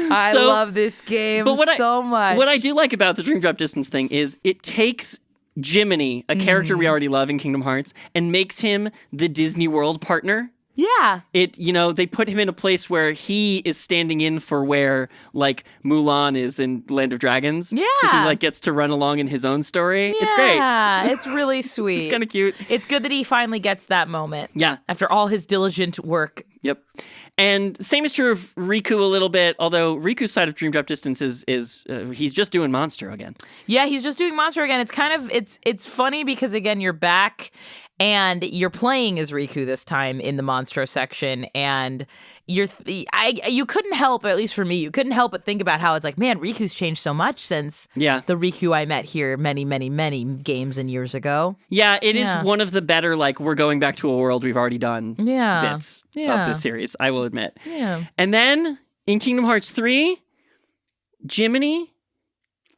I love this game so much. What I do like about the Dream Drop Distance thing is it takes Jiminy, a character we already love in Kingdom Hearts, and makes him the Disney World partner. Yeah. They put him in a place where he is standing in for where, like, Mulan is in Land of Dragons. Yeah. So he, like, gets to run along in his own story. Yeah, it's great. Yeah, it's really sweet. It's kind of cute. It's good that he finally gets that moment. Yeah. After all his diligent work. Yep. And same is true of Riku a little bit, although Riku's side of Dream Drop Distance is he's just doing Monster again. Yeah, he's just doing Monster again. It's kind of, it's funny because, again, you're back and you're playing as Riku this time in the Monstro section, and you couldn't help, at least for me, you couldn't help but think about how it's like, man, Riku's changed so much since the Riku I met here many, many, many games and years ago. Yeah, it is one of the better, like, we're going back to a world we've already done bits of this series, I will admit. Yeah. And then in Kingdom Hearts 3, Jiminy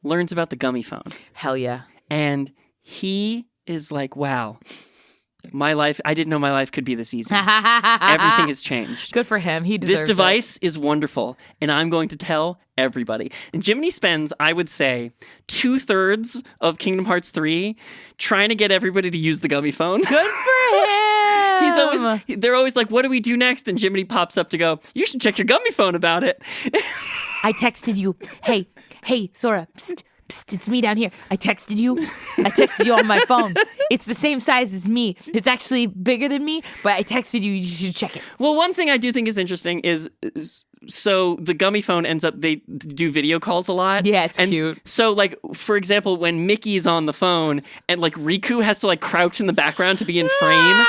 learns about the gummy phone. Hell yeah. And he is like, wow. My life, I didn't know my life could be this easy. Everything has changed. Good for him. He deserves This device is wonderful, and I'm going to tell everybody. And Jiminy spends, I would say, 2/3 of Kingdom Hearts 3 trying to get everybody to use the gummy phone. Good for him. They're always like, what do we do next? And Jiminy pops up to go, you should check your gummy phone about it. I texted you. Hey, Sora. Psst. Psst, it's me down here. I texted you on my phone. It's the same size as me. It's actually bigger than me, but I texted you. You should check it. Well, one thing I do think is interesting is so the gummy phone ends up, they do video calls a lot. Yeah, it's cute. So, like, for example, when Mickey's on the phone and, like, Riku has to, like, crouch in the background to be in frame.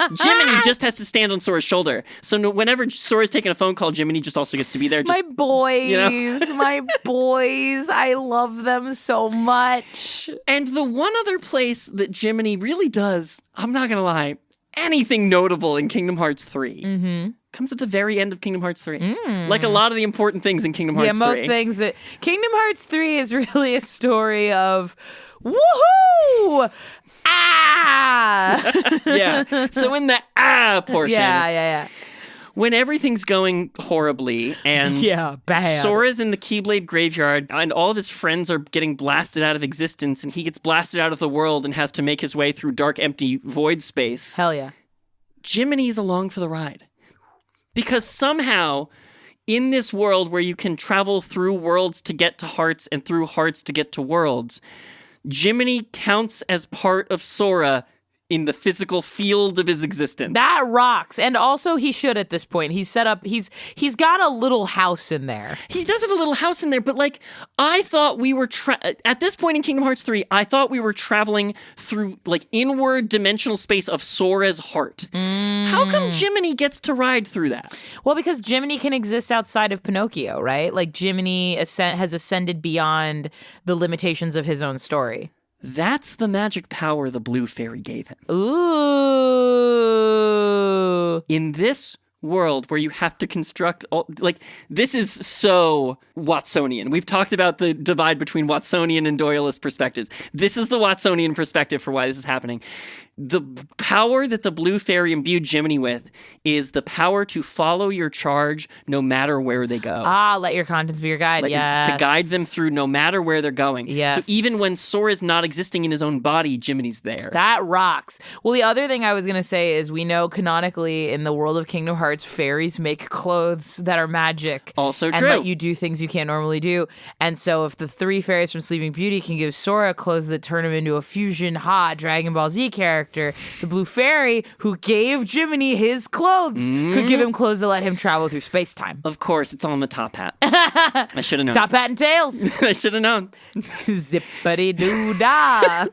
Jiminy just has to stand on Sora's shoulder. So whenever Sora's taking a phone call, Jiminy just also gets to be there. My boys, my boys. I love them so much. And the one other place that Jiminy really does, I'm not going to lie, anything notable in Kingdom Hearts 3 comes at the very end of Kingdom Hearts 3. Like a lot of the important things in Kingdom Hearts 3. Yeah, most things. Kingdom Hearts 3 is really a story of woohoo! Ah! Yeah. So in the portion. Yeah. when everything's going horribly and bad. Sora's in the Keyblade graveyard and all of his friends are getting blasted out of existence and he gets blasted out of the world and has to make his way through dark, empty void space. Hell yeah. Jiminy's along for the ride. Because somehow, in this world where you can travel through worlds to get to hearts and through hearts to get to worlds, Jiminy counts as part of Sora in the physical field of his existence. That rocks. And also he should at this point. He's set up, he's got a little house in there. He does have a little house in there, but like, I thought we were, at this point in Kingdom Hearts 3, I thought we were traveling through like inward dimensional space of Sora's heart. How come Jiminy gets to ride through that? Well, because Jiminy can exist outside of Pinocchio, right? Like Jiminy has ascended beyond the limitations of his own story. That's the magic power the blue fairy gave him. Ooh. In this world where you have to construct, this is so Watsonian. We've talked about the divide between Watsonian and Doyleist perspectives. This is the Watsonian perspective for why this is happening. The power that the blue fairy imbued Jiminy with is the power to follow your charge no matter where they go. Let your conscience be your guide. To guide them through no matter where they're going. Yes. So even when Sora's not existing in his own body, Jiminy's there. That rocks. Well, the other thing I was going to say is we know canonically in the world of Kingdom Hearts, fairies make clothes that are magic. Also and true. let you do things you can't normally do. And so if the three fairies from Sleeping Beauty can give Sora clothes that turn him into a fusion hot Dragon Ball Z character, the blue fairy who gave Jiminy his clothes could give him clothes that let him travel through space-time. Of course, it's all in the top hat. I should have known. Top hat and tails. I should have known. Zippity-doo-dah.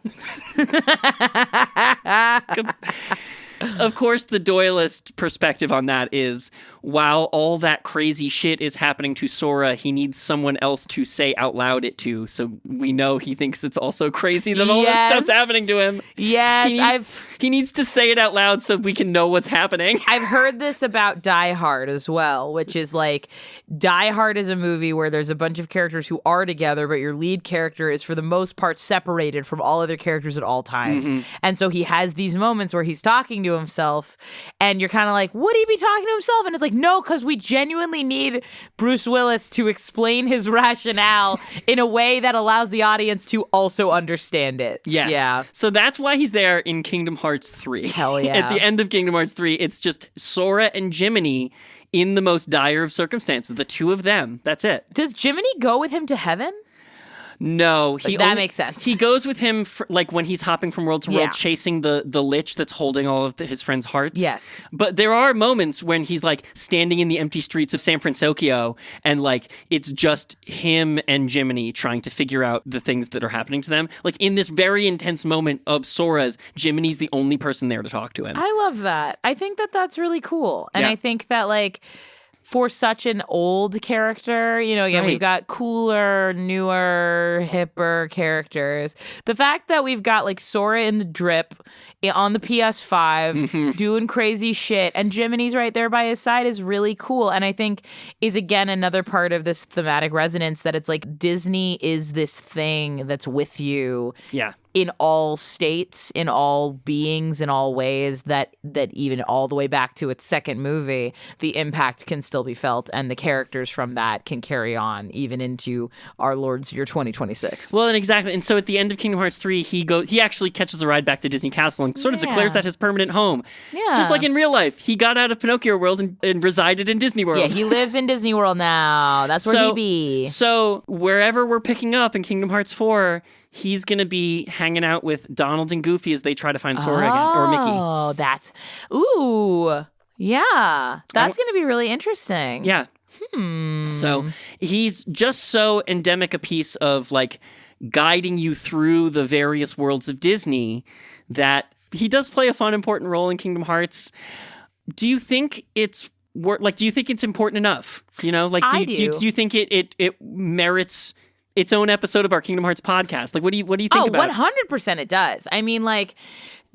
Of course, the Doyleist perspective on that is, while all that crazy shit is happening to Sora, he needs someone else to say out loud it to, so we know he thinks it's also crazy that all this stuff's happening to him. Yes, he needs to say it out loud so we can know what's happening. I've heard this about Die Hard as well, which is like, Die Hard is a movie where there's a bunch of characters who are together, but your lead character is for the most part separated from all other characters at all times. And so he has these moments where he's talking to himself, and you're kind of like, would he be talking to himself? And it's like, no, because we genuinely need Bruce Willis to explain his rationale in a way that allows the audience to also understand it. Yes. Yeah. So that's why he's there in Kingdom Hearts 3. Hell yeah. At the end of Kingdom Hearts 3, it's just Sora and Jiminy in the most dire of circumstances. The two of them. That's it. Does Jiminy go with him to heaven? No, that makes sense. He goes with him like when he's hopping from world to world, chasing the lich that's holding all of his friends' hearts. Yes, but there are moments when he's like standing in the empty streets of San Francisco, and like it's just him and Jiminy trying to figure out the things that are happening to them. Like in this very intense moment of Sora's, Jiminy's the only person there to talk to him. I love that. I think that that's really cool, and I think that like, for such an old character, you know, again, we've got cooler, newer, hipper characters. The fact that we've got like Sora in the drip on the PS5 doing crazy shit, and Jiminy's right there by his side is really cool. And I think is, again, another part of this thematic resonance that it's like Disney is this thing that's with you. Yeah. In all states, in all beings, in all ways, that even all the way back to its second movie, the impact can still be felt, and the characters from that can carry on even into our Lord's year 2026. Well, and exactly. And so at the end of Kingdom Hearts 3, he actually catches a ride back to Disney Castle and sort of declares that his permanent home. Yeah. Just like in real life, he got out of Pinocchio World and resided in Disney World. Yeah, he lives in Disney World now. That's where he be. So wherever we're picking up in Kingdom Hearts 4, he's going to be hanging out with Donald and Goofy as they try to find Sora again, or Mickey. Oh, yeah. That's going to be really interesting. Yeah. So he's just so endemic a piece of like guiding you through the various worlds of Disney that he does play a fun, important role in Kingdom Hearts. Do you think it's do you think it's important enough? You know, like do you think it merits its own episode of our Kingdom Hearts podcast? Like, what do you think about it? 100% it does. I mean, like,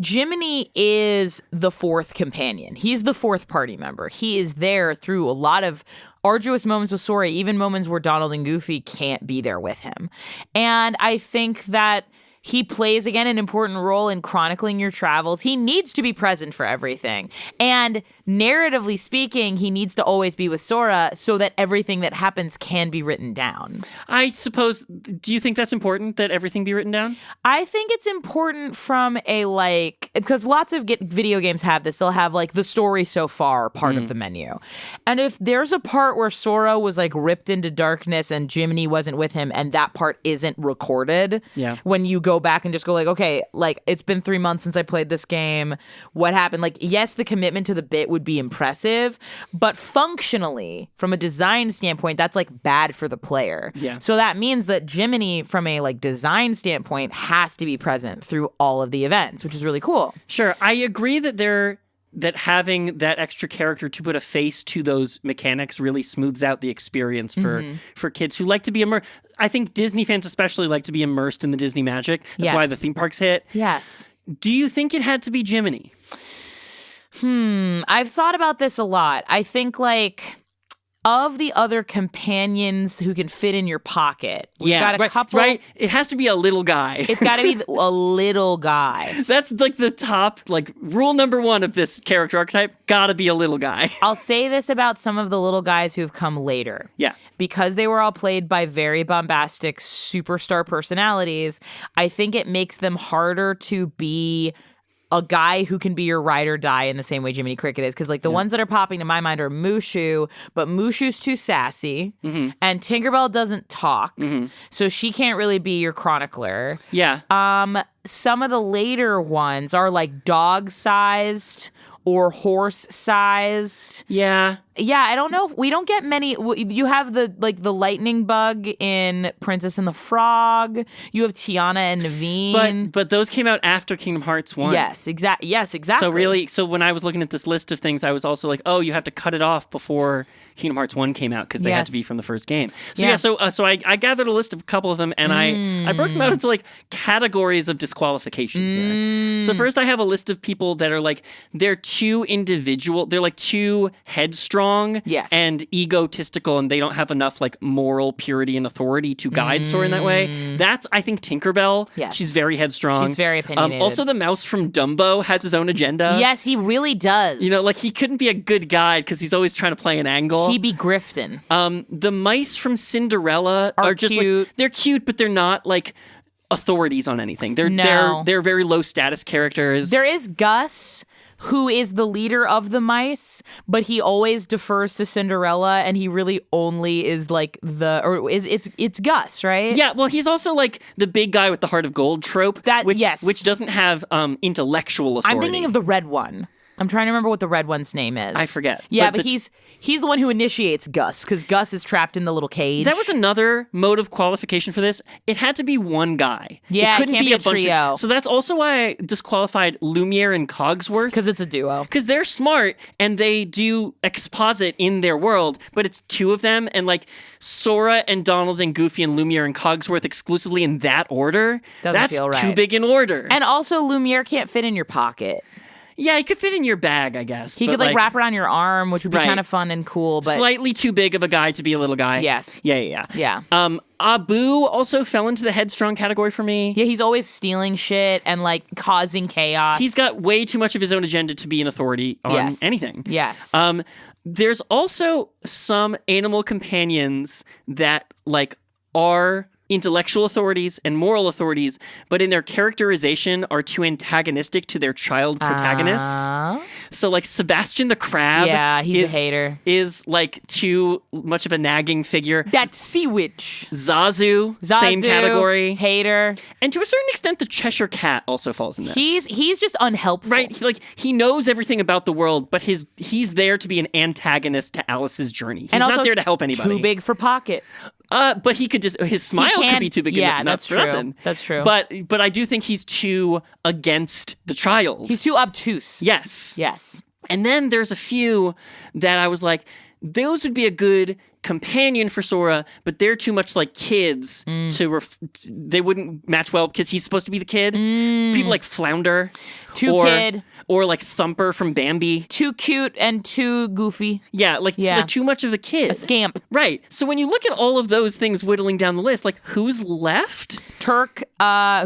Jiminy is the fourth companion. He's the fourth party member. He is there through a lot of arduous moments with Sora, even moments where Donald and Goofy can't be there with him. And I think that He plays, again, an important role in chronicling your travels. He needs to be present for everything. And narratively speaking, he needs to always be with Sora so that everything that happens can be written down. I suppose, do you think that's important, that everything be written down? I think it's important from a, like, because lots of video games have this. They'll have, like, the story so far part of the menu. And if there's a part where Sora was, like, ripped into darkness and Jiminy wasn't with him and that part isn't recorded, when you go back and just go like, okay, like, it's been 3 months since I played this game. What happened? Like, yes, the commitment to the bit would be impressive, but functionally, from a design standpoint, that's, like, bad for the player. Yeah. So that means that Jiminy, from a, like, design standpoint, has to be present through all of the events, which is really cool. Sure. I agree that having that extra character to put a face to those mechanics really smooths out the experience for kids who like to be immersed. I think Disney fans especially like to be immersed in the Disney magic. That's why the theme parks hit. Yes. Do you think it had to be Jiminy? I've thought about this a lot. I think, like, of the other companions who can fit in your pocket, we've got a couple. Right. It has to be a little guy. It's got to be a little guy. That's like the top, like, rule number one of this character archetype. Gotta be a little guy. I'll say this about some of the little guys who've come later. Yeah. Because they were all played by very bombastic superstar personalities, I think it makes them harder to be a guy who can be your ride or die in the same way Jiminy Cricket is. Because, like, the ones that are popping to my mind are Mushu, but Mushu's too sassy, and Tinkerbell doesn't talk, so she can't really be your chronicler. Yeah. Some of the later ones are, like, dog-sized or horse-sized. Yeah. Yeah, I don't know. We don't get many. You have the lightning bug in Princess and the Frog. You have Tiana and Naveen. But those came out after Kingdom Hearts 1. Yes, exactly. So when I was looking at this list of things, I was also like, oh, you have to cut it off before Kingdom Hearts 1 came out because they had to be from the first game. So so I gathered a list of a couple of them, and I broke them out into, like, categories of disqualification here. So first I have a list of people that are, like, they're too individual. They're, like, too headstrong and egotistical, and they don't have enough, like, moral purity and authority to guide Sora in that way. That's, I think, Tinkerbell. Yes. She's very headstrong. She's very opinionated. Also, the mouse from Dumbo has his own agenda. Yes, he really does. You know, like, he couldn't be a good guide because he's always trying to play an angle. He be grifting. The mice from Cinderella are just cute. Like, they're cute, but they're not, like, authorities on anything. They're very low status characters. There is Gus, who is the leader of the mice, but he always defers to Cinderella, and he really only is, like, it's Gus, right? Yeah, well, he's also, like, the big guy with the heart of gold trope, which doesn't have intellectual authority. I'm thinking of the red one. I'm trying to remember what the red one's name is. I forget. Yeah, but he's the one who initiates Gus, because Gus is trapped in the little cage. That was another mode of qualification for this. It had to be one guy. Yeah, it couldn't can't be a trio. So that's also why I disqualified Lumiere and Cogsworth. Because it's a duo. Because they're smart, and they do exposit in their world, but it's two of them, and, like, Sora and Donald and Goofy and Lumiere and Cogsworth exclusively in that order. That's feel right. Too big an order. And also, Lumiere can't fit in your pocket. Yeah, he could fit in your bag, I guess. He could, like, wrap around your arm, which would be kind of fun and cool, but slightly too big of a guy to be a little guy. Yes. Yeah. Abu also fell into the headstrong category for me. Yeah, he's always stealing shit and, like, causing chaos. He's got way too much of his own agenda to be an authority on anything. Yes. There's also some animal companions that, like, are intellectual authorities and moral authorities, but in their characterization are too antagonistic to their child protagonists. So, like, Sebastian the Crab, he's a hater. Is, like, too much of a nagging figure. That sea witch. Zazu, same category. Hater. And to a certain extent, the Cheshire Cat also falls in this. He's just unhelpful. Right. He knows everything about the world, but he's there to be an antagonist to Alice's journey. He's not there to help anybody. Too big for pocket. But he could just, his smile could be too big enough for nothing. That's true. But I do think he's too against the child. He's too obtuse. Yes. Yes. And then there's a few that I was like, those would be a good companion for Sora, but they're too much like kids they wouldn't match well because he's supposed to be the kid. People like Flounder. Kid. Or like Thumper from Bambi. Too cute and too goofy. Yeah, like too much of a kid. A scamp. Right. So when you look at all of those things whittling down the list, like who's left? Turk,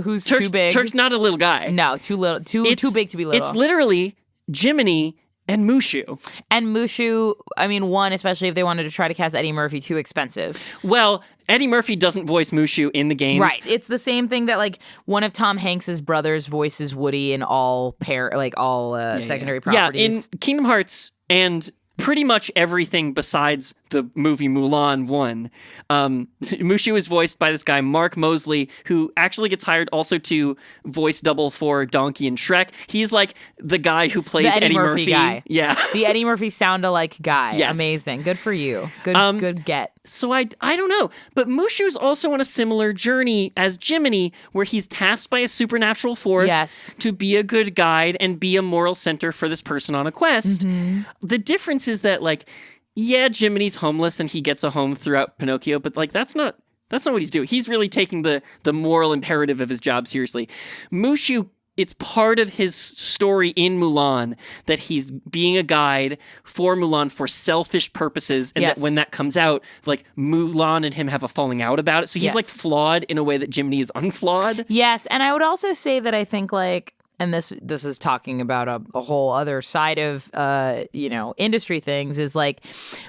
who's too big. Turk's not a little guy. No, too little. Too big to be little. It's literally Jiminy and Mushu. And Mushu, I mean, one, especially if they wanted to try to cast Eddie Murphy, too expensive. Well, Eddie Murphy doesn't voice Mushu in the games. Right. It's the same thing that, like, one of Tom Hanks's brothers voices Woody in all secondary properties. Yeah, in Kingdom Hearts and pretty much everything besides the movie Mulan 1. Mushu is voiced by this guy, Mark Mosley, who actually gets hired also to voice double for Donkey and Shrek. He's like the guy who plays the Eddie Murphy guy. Yeah. The Eddie Murphy sound-alike guy. Yes. Amazing. Good for you. Good get. So I don't know. But Mushu's also on a similar journey as Jiminy, where he's tasked by a supernatural force to be a good guide and be a moral center for this person on a quest. Mm-hmm. The difference is that, like, yeah, Jiminy's homeless and he gets a home throughout Pinocchio, but like that's not what he's doing. He's really taking the moral imperative of his job seriously. Mushu, it's part of his story in Mulan that he's being a guide for Mulan for selfish purposes, and that when that comes out, like Mulan and him have a falling out about it. So he's like flawed in a way that Jiminy is unflawed. Yes, and I would also say that I think like, and this is talking about a whole other side of industry things, is like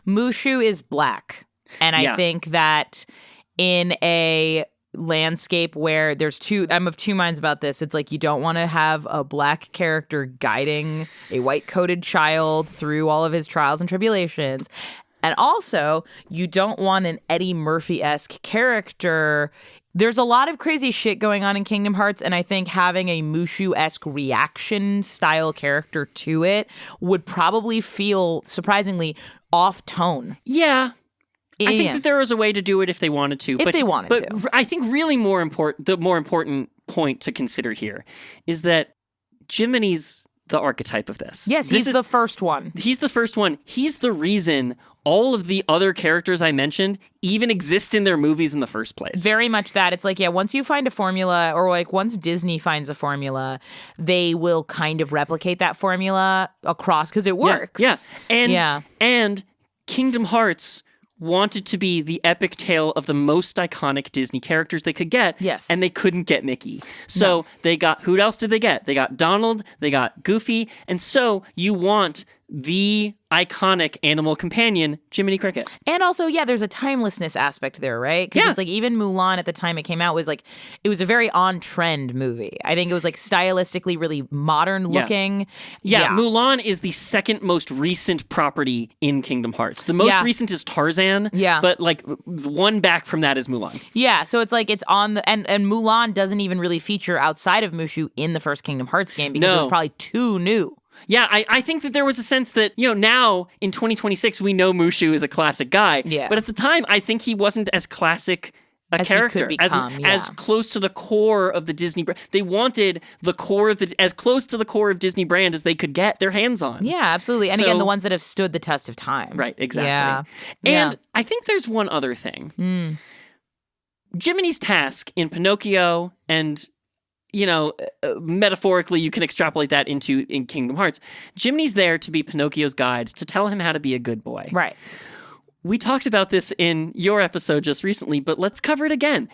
Mushu is black, and I think that in a landscape where I'm of two minds about this. It's like you don't want to have a black character guiding a white-coated child through all of his trials and tribulations. And also, you don't want an Eddie Murphy-esque character. There's a lot of crazy shit going on in Kingdom Hearts, and I think having a Mushu-esque reaction-style character to it would probably feel, surprisingly, off-tone. Yeah. I think that there was a way to do it if they wanted to. But I think really the more important point to consider here is that Jiminy's the archetype of this. Yes, he's the first one. He's the first one. He's the reason all of the other characters I mentioned even exist in their movies in the first place. Very much that. It's like, once you find a formula, or like once Disney finds a formula, they will kind of replicate that formula across because it works. Yeah. And Kingdom Hearts wanted to be the epic tale of the most iconic Disney characters they could get. Yes. And they couldn't get Mickey. So they got, who else did they get? They got Donald, they got Goofy, and so you want the iconic animal companion, Jiminy Cricket. And also, there's a timelessness aspect there, right? Because it's like even Mulan at the time it came out was like, it was a very on-trend movie. I think it was like stylistically really modern looking. Yeah, Mulan is the second most recent property in Kingdom Hearts. The most recent is Tarzan. Yeah. But like one back from that is Mulan. Yeah, so it's like it's on the, and Mulan doesn't even really feature outside of Mushu in the first Kingdom Hearts game because it was probably too new. Yeah, I think that there was a sense that, now in 2026, we know Mushu is a classic guy. Yeah. But at the time, I think he wasn't as classic a character, as close to the core of the Disney brand. They wanted the core of as close to the core of Disney brand as they could get their hands on. Yeah, absolutely. And again, the ones that have stood the test of time. Right, exactly. Yeah. And I think there's one other thing. Jiminy's task in Pinocchio and metaphorically, you can extrapolate that in Kingdom Hearts. Jiminy's there to be Pinocchio's guide, to tell him how to be a good boy. Right. We talked about this in your episode just recently, but let's cover it again.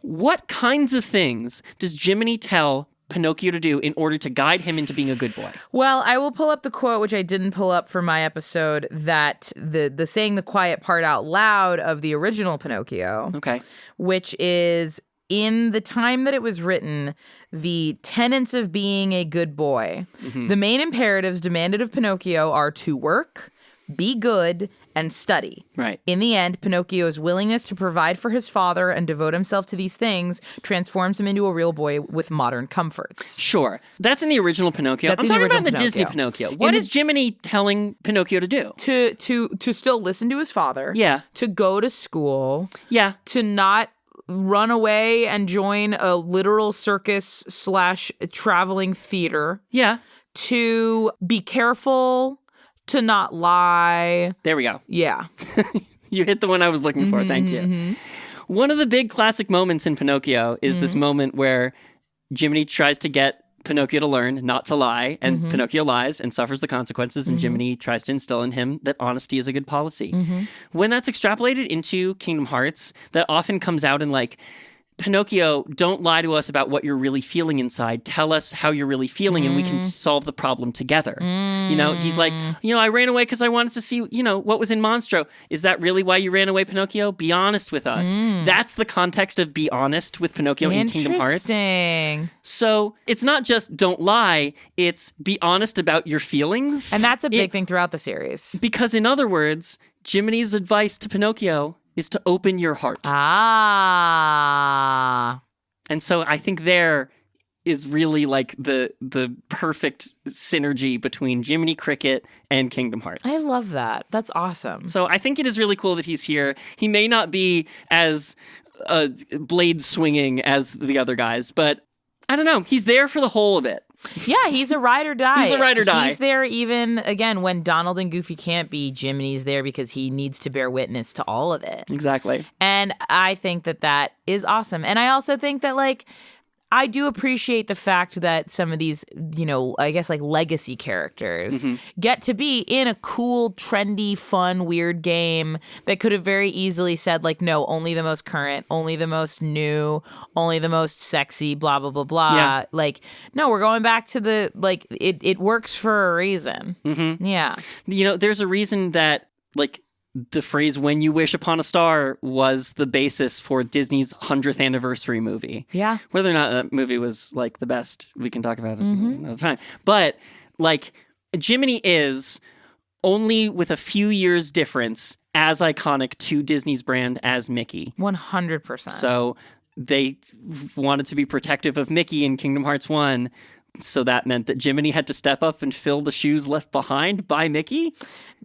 What kinds of things does Jiminy tell Pinocchio to do in order to guide him into being a good boy? Well, I will pull up the quote, which I didn't pull up for my episode, that the saying the quiet part out loud of the original Pinocchio. Okay. Which is, in the time that it was written, the tenets of being a good boy. Mm-hmm. The main imperatives demanded of Pinocchio are to work, be good, and study. Right. In the end, Pinocchio's willingness to provide for his father and devote himself to these things transforms him into a real boy with modern comforts. Sure. That's in the original Pinocchio. I'm talking about the Disney Pinocchio. What is Jiminy telling Pinocchio to do? To still listen to his father. Yeah. To go to school. Yeah. To not run away and join a literal circus / traveling theater. Yeah. To be careful, to not lie. There we go. Yeah. You hit the one I was looking for. Thank you. One of the big classic moments in Pinocchio is this moment where Jiminy tries to get Pinocchio to learn not to lie, and Pinocchio lies and suffers the consequences, and Jiminy tries to instill in him that honesty is a good policy. When that's extrapolated into Kingdom Hearts, that often comes out in like, Pinocchio, don't lie to us about what you're really feeling inside. Tell us how you're really feeling and we can solve the problem together. You know, he's like, I ran away because I wanted to see, what was in Monstro. Is that really why you ran away, Pinocchio? Be honest with us. That's the context of be honest with Pinocchio in Kingdom Hearts. Interesting. So it's not just don't lie, it's be honest about your feelings. And that's a big thing throughout the series. Because in other words, Jiminy's advice to Pinocchio is to open your heart. And so I think there is really like the perfect synergy between Jiminy Cricket and Kingdom Hearts. I love that. That's awesome. So I think it is really cool that he's here. He may not be as blade swinging as the other guys, but I don't know. He's there for the whole of it. Yeah, he's a ride or die. He's a ride or die. He's there even, again, when Donald and Goofy can't be, Jiminy's there because he needs to bear witness to all of it. Exactly. And I think that is awesome. And I also think that, like, I do appreciate the fact that some of these, I guess like legacy characters get to be in a cool, trendy, fun, weird game that could have very easily said like, no, only the most current, only the most new, only the most sexy, blah, blah, blah, blah. Yeah. Like, no, we're going back to the, like, it works for a reason. Yeah. There's a reason that like the phrase "when you wish upon a star" was the basis for Disney's 100th anniversary movie. Yeah. Whether or not that movie was like the best, we can talk about it another time. But like Jiminy is, only with a few years difference, as iconic to Disney's brand as Mickey. 100%. So they wanted to be protective of Mickey in Kingdom Hearts 1. So that meant that Jiminy had to step up and fill the shoes left behind by Mickey.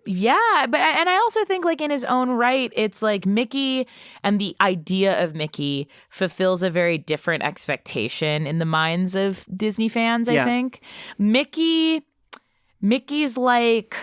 Yeah, and I also think like in his own right, it's like Mickey and the idea of Mickey fulfills a very different expectation in the minds of Disney fans, I think. Mickey's like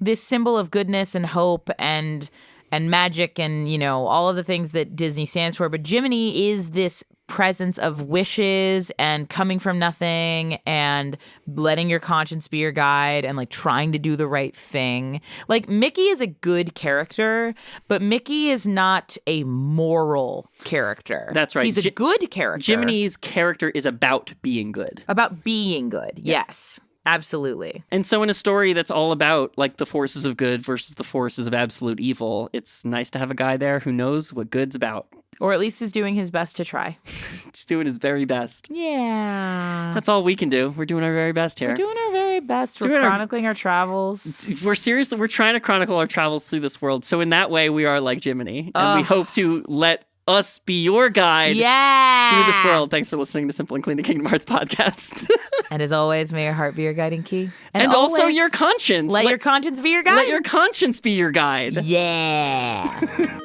this symbol of goodness and hope and magic and, all of the things that Disney stands for. But Jiminy is this presence of wishes and coming from nothing and letting your conscience be your guide and like trying to do the right thing. Like Mickey is a good character, but Mickey is not a moral character. That's right. He's a good character. Jiminy's character is about being good. About being good. Yes. Absolutely. And so in a story that's all about like the forces of good versus the forces of absolute evil, it's nice to have a guy there who knows what good's about. Or at least is doing his best to try. Just doing his very best. Yeah. That's all we can do. We're doing our very best here. We're doing our very best. We're chronicling our travels. We're seriously, we're trying to chronicle our travels through this world. So in that way, we are like Jiminy. And we hope to let us be your guide through this world. Thanks for listening to Simple and Clean, the Kingdom Hearts podcast. And as always, may your heart be your guiding key. And also your conscience. Let your conscience be your guide. Let your conscience be your guide. Yeah.